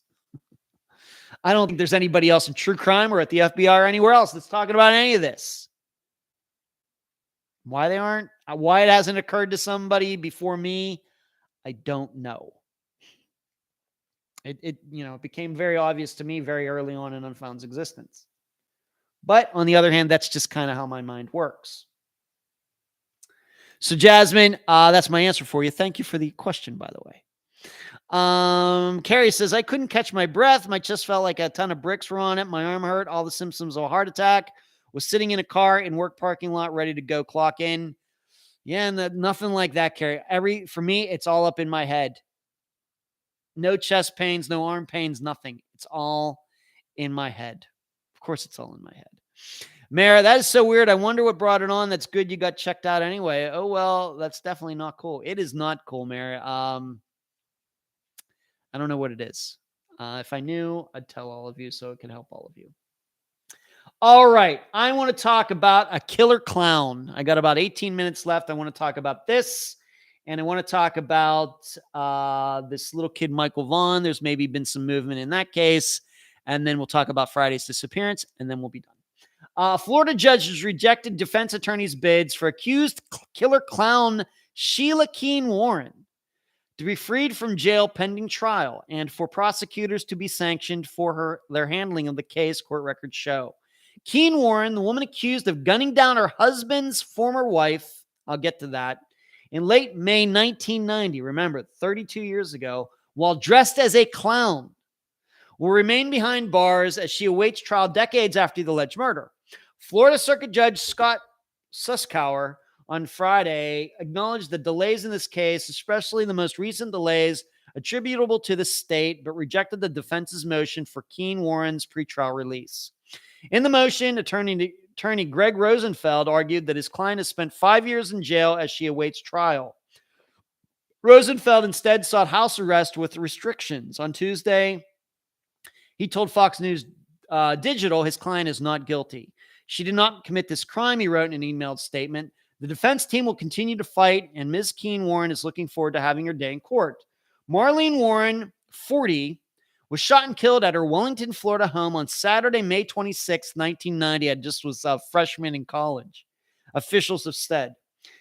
I don't think there's anybody else in true crime or at the FBI or anywhere else that's talking about any of this. Why they aren't, why it hasn't occurred to somebody before me, I don't know. It became very obvious to me very early on in Unfound's existence. But on the other hand, that's just kind of how my mind works. So Jasmine, that's my answer for you. Thank you for the question, by the way. Carrie says, I couldn't catch my breath. My chest felt like a ton of bricks were on it. My arm hurt. All the symptoms of a heart attack. Was sitting in a car in work parking lot, ready to go clock in. Yeah, nothing like that, Carrie. For me, it's all up in my head. No chest pains, no arm pains, nothing. It's all in my head. Of course, it's all in my head. Mara, that is so weird. I wonder what brought it on. That's good you got checked out anyway. Oh, well, that's definitely not cool. It is not cool, Mara. I don't know what it is. If I knew, I'd tell all of you so it can help all of you. All right. I want to talk about a killer clown. I got about 18 minutes left. I want to talk about this. And I want to talk about this little kid, Michael Vaughn. There's maybe been some movement in that case. And then we'll talk about Friday's disappearance, and then we'll be done. Florida judges rejected defense attorney's bids for accused killer clown Sheila Keene Warren to be freed from jail pending trial, and for prosecutors to be sanctioned for their handling of the case, court records show. Keene Warren, the woman accused of gunning down her husband's former wife, I'll get to that, in late May 1990, remember, 32 years ago, while dressed as a clown, will remain behind bars as she awaits trial decades after the alleged murder. Florida Circuit Judge Scott Suskauer on Friday acknowledged the delays in this case, especially the most recent delays attributable to the state, but rejected the defense's motion for Keene Warren's pretrial release. In the motion, attorney Greg Rosenfeld argued that his client has spent 5 years in jail as she awaits trial. Rosenfeld instead sought house arrest with restrictions. On Tuesday, he told Fox News Digital his client is not guilty. She did not commit this crime, he wrote in an emailed statement. The defense team will continue to fight, and Ms. Keene Warren is looking forward to having her day in court. Marlene Warren, 40, was shot and killed at her Wellington, Florida home on Saturday, May 26, 1990. I just was a freshman in college, officials have said.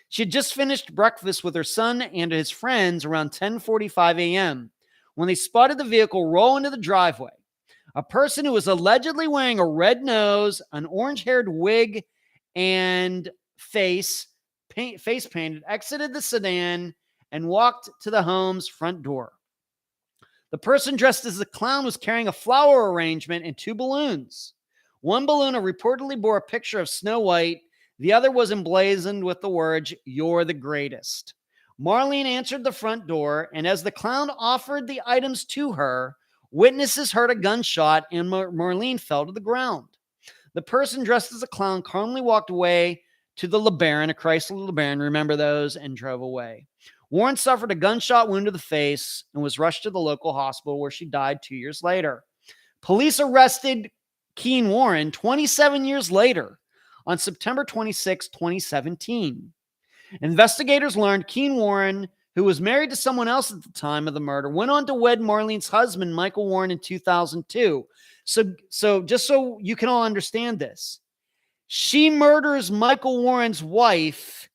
She had just finished breakfast with her son and his friends around 10:45 a.m. when they spotted the vehicle roll into the driveway. A person who was allegedly wearing a red nose, an orange-haired wig, and face painted exited the sedan and walked to the home's front door. The person dressed as the clown was carrying a flower arrangement and 2 balloons. One balloon reportedly bore a picture of Snow White. The other was emblazoned with the words, "You're the greatest." Marlene answered the front door, and as the clown offered the items to her, witnesses heard a gunshot and Marlene fell to the ground. The person dressed as a clown calmly walked away to the LeBaron, a Chrysler LeBaron, remember those, and drove away. Warren suffered a gunshot wound to the face and was rushed to the local hospital where she died 2 years later. Police arrested Keene Warren 27 years later on September 26, 2017. Investigators learned Keene Warren, who was married to someone else at the time of the murder, went on to wed Marlene's husband, Michael Warren, in 2002. So just so you can all understand this, she murders Michael Warren's wife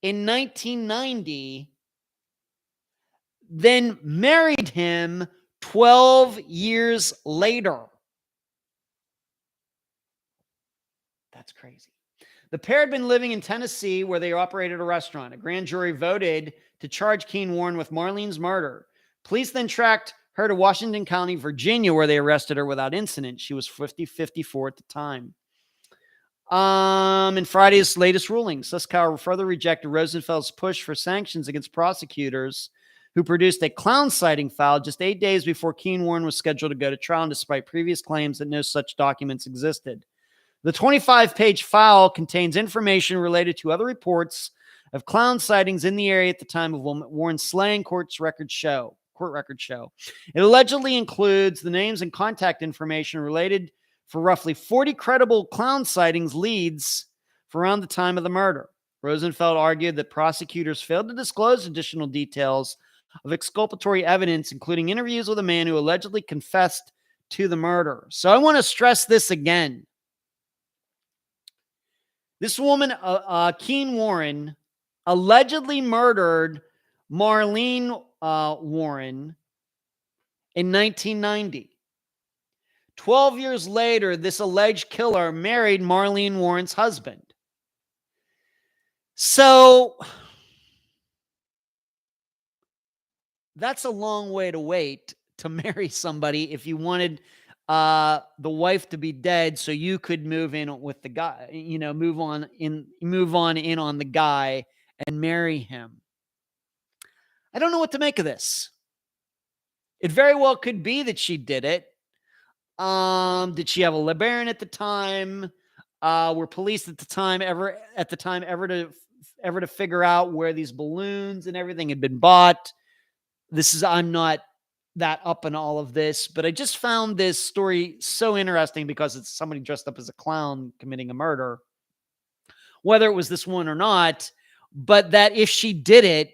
in 1990, then married him 12 years later. That's crazy. The pair had been living in Tennessee where they operated a restaurant. A grand jury voted to charge Keene Warren with Marlene's murder. Police then tracked her to Washington County, Virginia, where they arrested her without incident. She was 54 at the time. In Friday's latest ruling, Suskauer further rejected Rosenfeld's push for sanctions against prosecutors who produced a clown sighting file just 8 days before Keen Warren was scheduled to go to trial, despite previous claims that no such documents existed. The 25-page file contains information related to other reports of clown sightings in the area at the time of Warren's slaying, court records show. It allegedly includes the names and contact information related for roughly 40 credible clown sightings leads for around the time of the murder. Rosenfeld argued that prosecutors failed to disclose additional details of exculpatory evidence, including interviews with a man who allegedly confessed to the murder. So I want to stress this again. This woman, Keen Warren, allegedly murdered Marlene Warren in 1990. 12 years later, this alleged killer married Marlene Warren's husband. So that's a long way to wait to marry somebody if you wanted the wife to be dead so you could move in with the guy, move on in on the guy and marry him. I don't know what to make of this. It very well could be that she did it. Did she have a LeBaron at the time? Were police at the time ever to figure out where these balloons and everything had been bought? I'm not that up in all of this, but I just found this story so interesting because it's somebody dressed up as a clown committing a murder, whether it was this one or not, but that if she did it,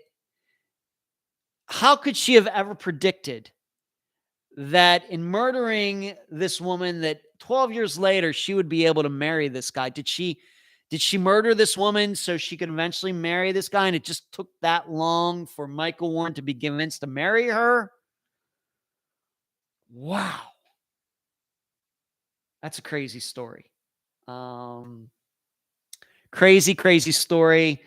how could she have ever predicted that in murdering this woman that 12 years later she would be able to marry this guy? Did she murder this woman so she could eventually marry this guy, and it just took that long for Michael Warren to be convinced to marry her? Wow. That's a crazy story. Crazy story.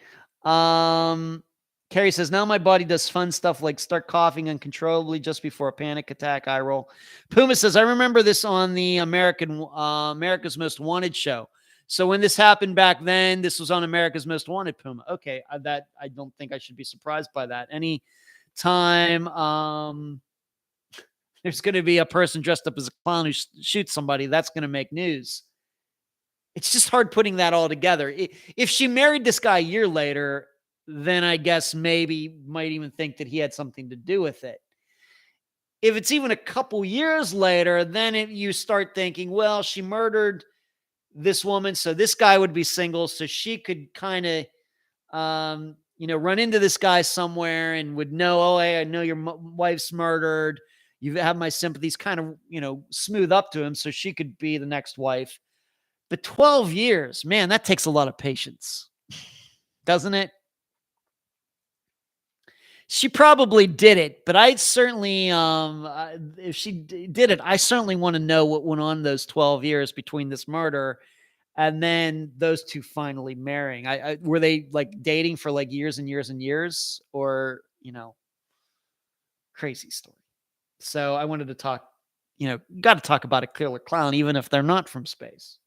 Carrie says, now my body does fun stuff like start coughing uncontrollably just before a panic attack. I roll. Puma says, I remember this on the America's Most Wanted show. So when this happened back then, this was on America's Most Wanted, Puma. Okay, that I don't think I should be surprised by that. Any time there's going to be a person dressed up as a clown who shoots somebody, that's going to make news. It's just hard putting that all together. If she married this guy a year later, then I guess maybe might even think that he had something to do with it. If it's even a couple years later, then you start thinking, well, she murdered this woman, so this guy would be single, so she could kind of, run into this guy somewhere and would know, oh, hey, I know your wife's murdered. You have my sympathies, kind of, smooth up to him so she could be the next wife. But 12 years, man, that takes a lot of patience, doesn't it? She probably did it, but I certainly, if she did it, I certainly want to know what went on those 12 years between this murder and then those two finally marrying. Were they like dating for like years and years and years, or, crazy story. So I wanted to talk, got to talk about a killer clown, even if they're not from space.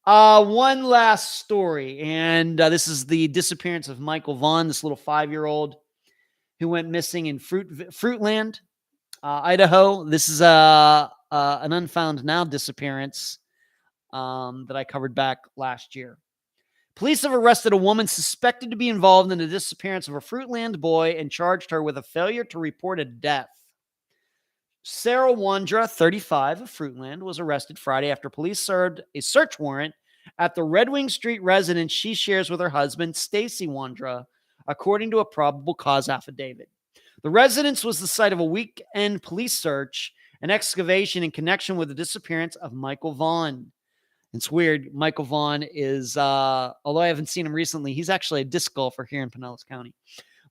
One last story, and this is the disappearance of Michael Vaughn, this little 5-year-old who went missing in Fruitland, Idaho. This is an Unfound Now disappearance that I covered back last year. Police have arrested a woman suspected to be involved in the disappearance of a Fruitland boy and charged her with a failure to report a death. Sarah Wandra, 35, of Fruitland, was arrested Friday after police served a search warrant at the Red Wing Street residence she shares with her husband, Stacy Wandra, according to a probable cause affidavit. The residence was the site of a weekend police search and excavation in connection with the disappearance of Michael Vaughn. It's weird. Michael Vaughn is, although I haven't seen him recently, he's actually a disc golfer here in Pinellas County.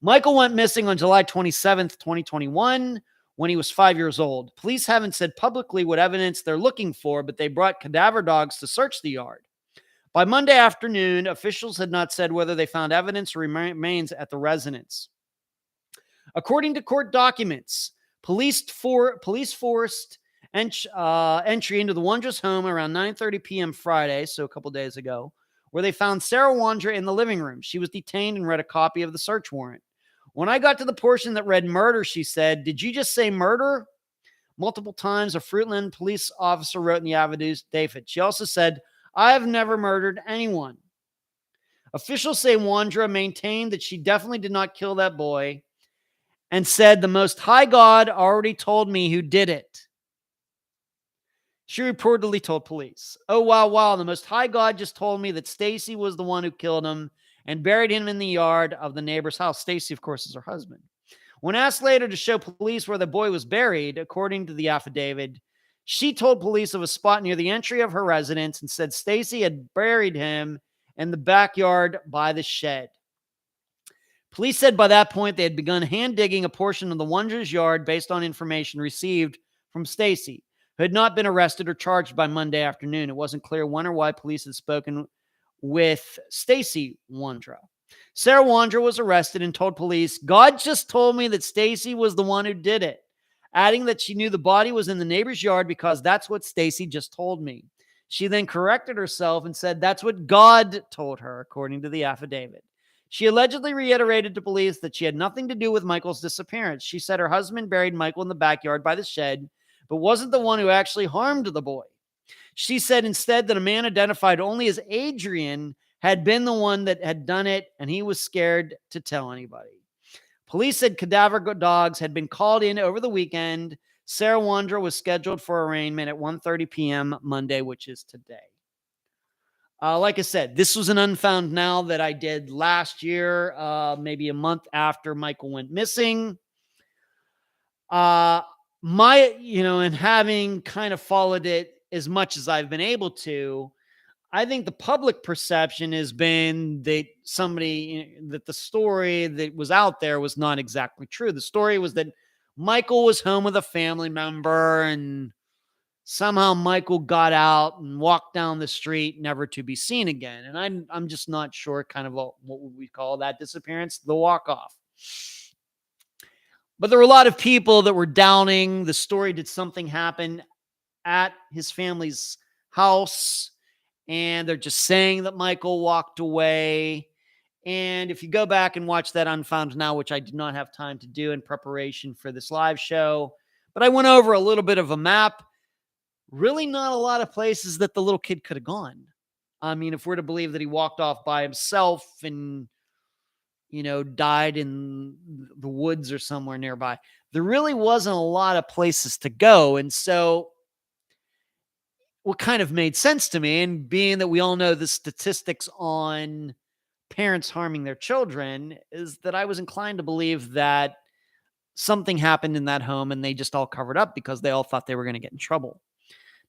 Michael went missing on July 27th, 2021, when he was 5 years old. Police haven't said publicly what evidence they're looking for, but they brought cadaver dogs to search the yard. By Monday afternoon, officials had not said whether they found evidence or remains at the residence. According to court documents, police forced entry into the Wandra's home around 9:30 p.m. Friday, so a couple days ago, where they found Sarah Wandra in the living room. She was detained and read a copy of the search warrant. When I got to the portion that read murder, she said, "Did you just say murder?" Multiple times, a Fruitland police officer wrote in the affidavit. She also said, "I have never murdered anyone." Officials say Wandra maintained that she definitely did not kill that boy and said, "The Most High God already told me who did it." She reportedly told police, "Oh, wow, the Most High God just told me that Stacy was the one who killed him and buried him in the yard of the neighbor's house." Stacy, of course, is her husband. When asked later to show police where the boy was buried, according to the affidavit, she told police of a spot near the entry of her residence and said Stacy had buried him in the backyard by the shed. Police said by that point they had begun hand digging a portion of the Wandra's yard based on information received from Stacy, who had not been arrested or charged by Monday afternoon. It wasn't clear when or why police had spoken with Stacy Wandra. Sarah Wandra was arrested and told police, "God just told me that Stacy was the one who did it," adding that she knew the body was in the neighbor's yard because that's what Stacy just told me. She then corrected herself and said that's what God told her, according to the affidavit. She allegedly reiterated to police that she had nothing to do with Michael's disappearance. She said her husband buried Michael in the backyard by the shed, but wasn't the one who actually harmed the boy. She said instead that a man identified only as Adrian had been the one that had done it, and he was scared to tell anybody. Police said cadaver dogs had been called in over the weekend. Sarah Wandra was scheduled for arraignment at 1:30 p.m. Monday, which is today. Like I said, this was an Unfound Now that I did last year, maybe a month after Michael went missing. And having kind of followed it as much as I've been able to, I think the public perception has been that that the story that was out there was not exactly true. The story was that Michael was home with a family member and somehow Michael got out and walked down the street, never to be seen again. And I'm just not sure kind of what would we call that disappearance, the walk-off. But there were a lot of people that were doubting the story. Did something happen at his family's house? And they're just saying that Michael walked away. And if you go back and watch that Unfound Now, which I did not have time to do in preparation for this live show, but I went over a little bit of a map. Really not a lot of places that the little kid could have gone. I mean, if we're to believe that he walked off by himself and, died in the woods or somewhere nearby, there really wasn't a lot of places to go. And so what kind of made sense to me, and being that we all know the statistics on parents harming their children, is that I was inclined to believe that something happened in that home and they just all covered up because they all thought they were going to get in trouble.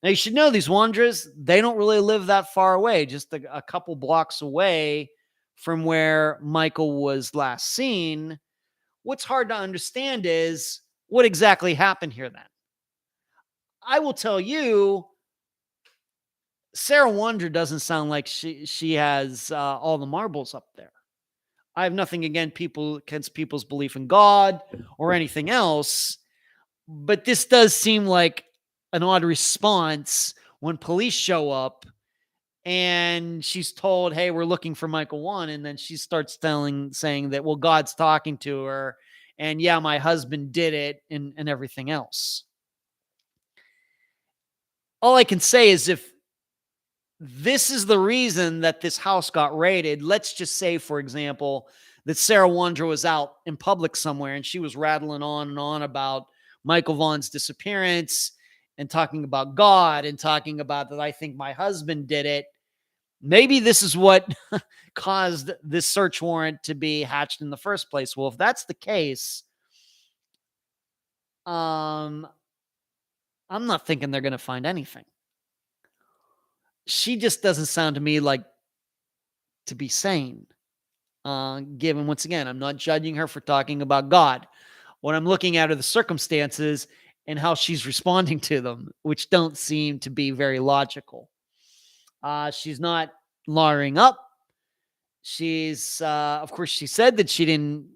Now, you should know these Wandras, they don't really live that far away, just a couple blocks away from where Michael was last seen. What's hard to understand is what exactly happened here then. I will tell you, Sarah Wandra doesn't sound like she has all the marbles up there. I have nothing against people's belief in God or anything else, but this does seem like an odd response when police show up and she's told, "Hey, we're looking for Michael Vaughn," and then she starts saying that, well, God's talking to her, and yeah, my husband did it, and everything else. All I can say is if this is the reason that this house got raided, let's just say, for example, that Sarah Wandra was out in public somewhere and she was rattling on and on about Michael Vaughn's disappearance and talking about God and talking about that I think my husband did it. Maybe this is what caused this search warrant to be hatched in the first place. Well, if that's the case, I'm not thinking they're going to find anything. She just doesn't sound to me like to be sane. Given, once again, I'm not judging her for talking about God. What I'm looking at are the circumstances and how she's responding to them, which don't seem to be very logical. She's not lawyering up. She's, of course, she said that she didn't,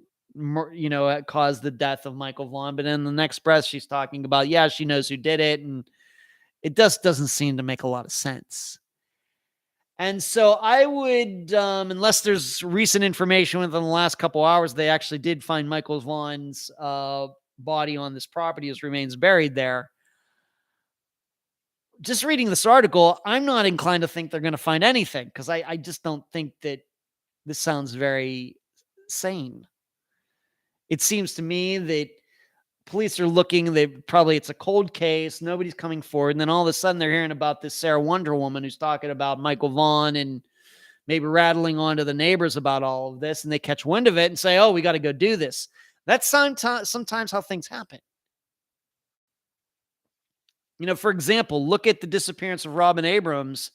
cause the death of Michael Vaughn, but in the next breath, she's talking about, yeah, she knows who did it. And it just doesn't seem to make a lot of sense. And so I would, unless there's recent information within the last couple hours, they actually did find Michael Vaughn's body on this property. His remains buried there. Just reading this article, I'm not inclined to think they're going to find anything because I just don't think that this sounds very sane. It seems to me that police are looking, it's a cold case, nobody's coming forward, and then all of a sudden they're hearing about this Sarah Wonder woman who's talking about Michael Vaughn and maybe rattling on to the neighbors about all of this, and they catch wind of it and say, oh, we got to go do this. That's sometimes how things happen. For example, look at the disappearance of Robin Abrams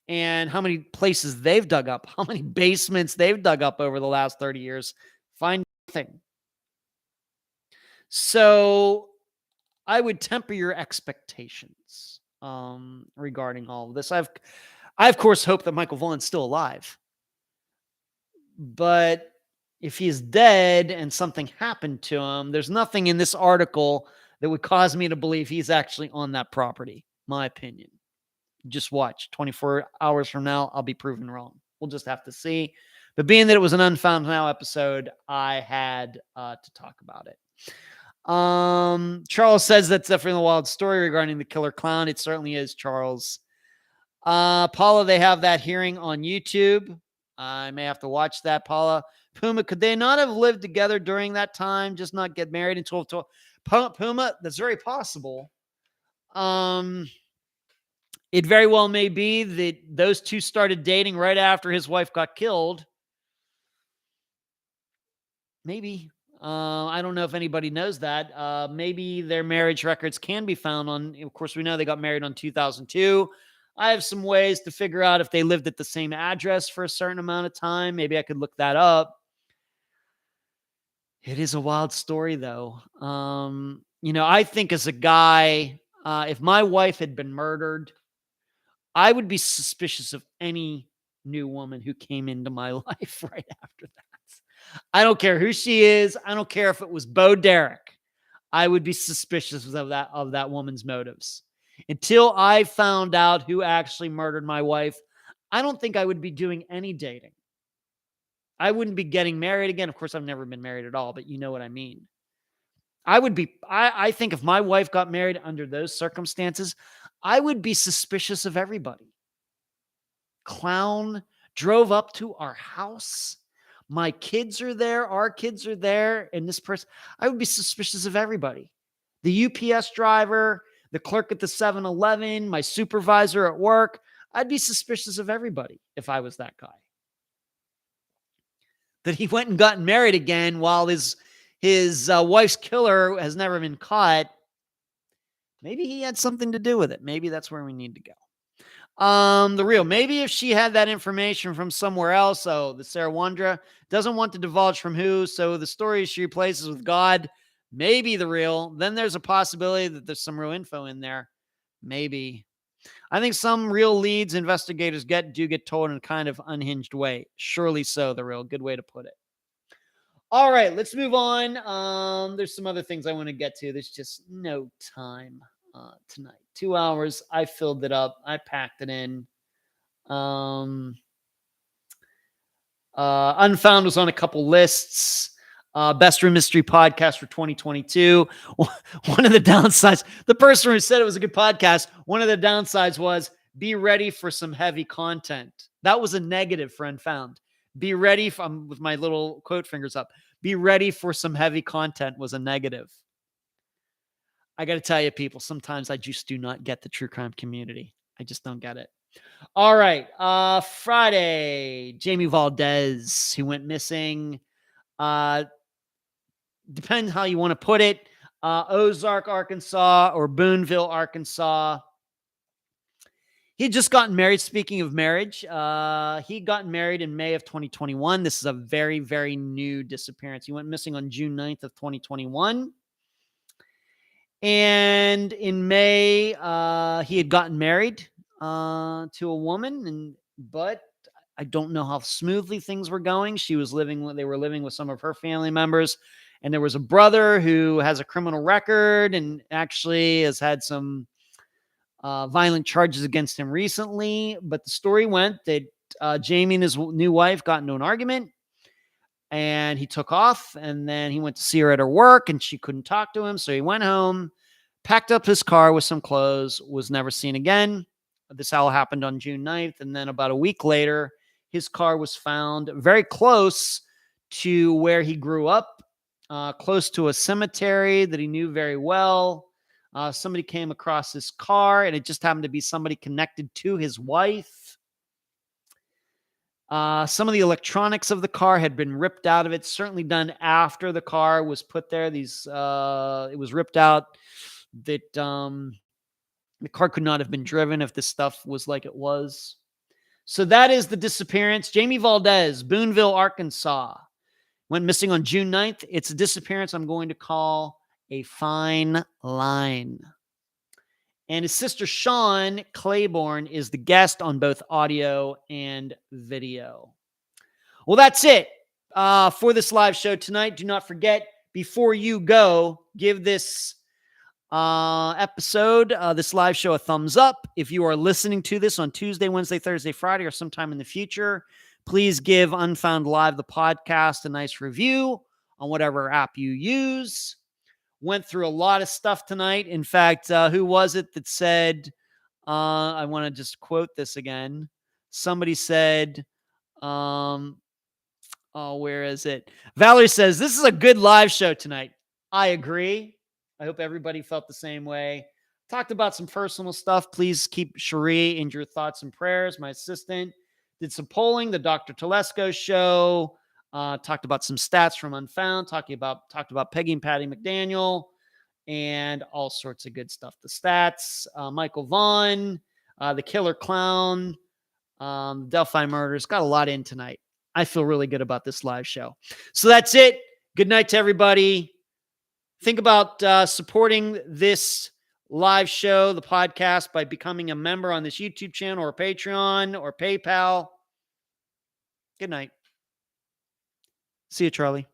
and how many places they've dug up, how many basements they've dug up over the last 30 years. Find nothing. So I would temper your expectations regarding all of this. I of course hope that Michael Vaughn's still alive, but if he's dead and something happened to him, there's nothing in this article that would cause me to believe he's actually on that property. My opinion. Just watch. 24 hours from now, I'll be proven wrong. We'll just have to see. But being that it was an Unfound Now episode, I had to talk about it. Charles says that's definitely a wild story regarding the killer clown. It certainly is, Charles. Paula, they have that hearing on YouTube. I may have to watch that, Paula. Puma, could they not have lived together during that time? Just not get married until Puma, that's very possible. It very well may be that those two started dating right after his wife got killed. Maybe. I don't know if anybody knows that. Maybe their marriage records can be found on, of course, we know they got married on 2002. I have some ways to figure out if they lived at the same address for a certain amount of time. Maybe I could look that up. It is a wild story, though. I think as a guy, if my wife had been murdered, I would be suspicious of any new woman who came into my life right after that. I don't care who she is. I don't care if it was Bo Derek. I would be suspicious of that woman's motives. Until I found out who actually murdered my wife, I don't think I would be doing any dating. I wouldn't be getting married again. Of course, I've never been married at all, but you know what I mean. I think if my wife got married under those circumstances, I would be suspicious of everybody. Clown drove up to our house. My kids are there. Our kids are there. And this person, I would be suspicious of everybody. The UPS driver, the clerk at the 7-Eleven, my supervisor at work. I'd be suspicious of everybody if I was that guy. That he went and got married again while his wife's killer has never been caught. Maybe he had something to do with it. Maybe that's where we need to go. Maybe if she had that information from somewhere else, the Sarah Wondra doesn't want to divulge from who, so the story she replaces with God, maybe the real, then there's a possibility that there's some real info in there. Maybe. I think some real leads investigators do get told in a kind of unhinged way. Surely so, the real. Good way to put it. All right, let's move on. There's some other things I want to get to. There's just no time tonight. 2 hours. I filled it up. I packed it in. Unfound was on a couple lists. Best Room Mystery Podcast for 2022. One of the downsides, the person who said it was a good podcast, one of the downsides was be ready for some heavy content. That was a negative for Unfound. Be ready with my little quote fingers up. Be ready for some heavy content was a negative. I got to tell you, people, sometimes I just do not get the true crime community. I just don't get it. All right. Friday, Jamie Valdez, who went missing. Depends how you want to put it. Ozark, Arkansas, or Boonville, Arkansas. He had just gotten married. Speaking of marriage, he got married in May of 2021. This is a very, very new disappearance. He went missing on June 9th of 2021. And in May, he had gotten married to a woman, but I don't know how smoothly things were going. They were living with some of her family members. And there was a brother who has a criminal record and actually has had some violent charges against him recently. But the story went that Jamie and his new wife got into an argument, and he took off, and then he went to see her at her work, and she couldn't talk to him. So he went home, packed up his car with some clothes, was never seen again. This all happened on June 9th. And then about a week later, his car was found very close to where he grew up, close to a cemetery that he knew very well. Somebody came across his car, and it just happened to be somebody connected to his wife. Some of the electronics of the car had been ripped out of it, certainly done after the car was put there. It was ripped out that the car could not have been driven if this stuff was like it was. So that is the disappearance. Jamie Valdez, Boonville, Arkansas, went missing on June 9th. It's a disappearance I'm going to call a fine line. And his sister, Sean Claiborne, is the guest on both audio and video. Well, that's it for this live show tonight. Do not forget, before you go, give this episode, this live show, a thumbs up. If you are listening to this on Tuesday, Wednesday, Thursday, Friday, or sometime in the future, please give Unfound Live, the podcast, a nice review on whatever app you use. Went through a lot of stuff tonight. In fact, who was it that said, I want to just quote this again. Somebody said, where is it? Valerie says, this is a good live show tonight. I agree. I hope everybody felt the same way. Talked about some personal stuff. Please keep Cherie in your thoughts and prayers. My assistant did some polling, the Dr. Telesco show. Talked about some stats from Unfound. Talked about Peggy and Patty McDaniel, and all sorts of good stuff. The stats, Michael Vaughn, the Killer Clown, Delphi murders. Got a lot in tonight. I feel really good about this live show. So that's it. Good night to everybody. Think about supporting this live show, the podcast, by becoming a member on this YouTube channel or Patreon or PayPal. Good night. See you, Charlie.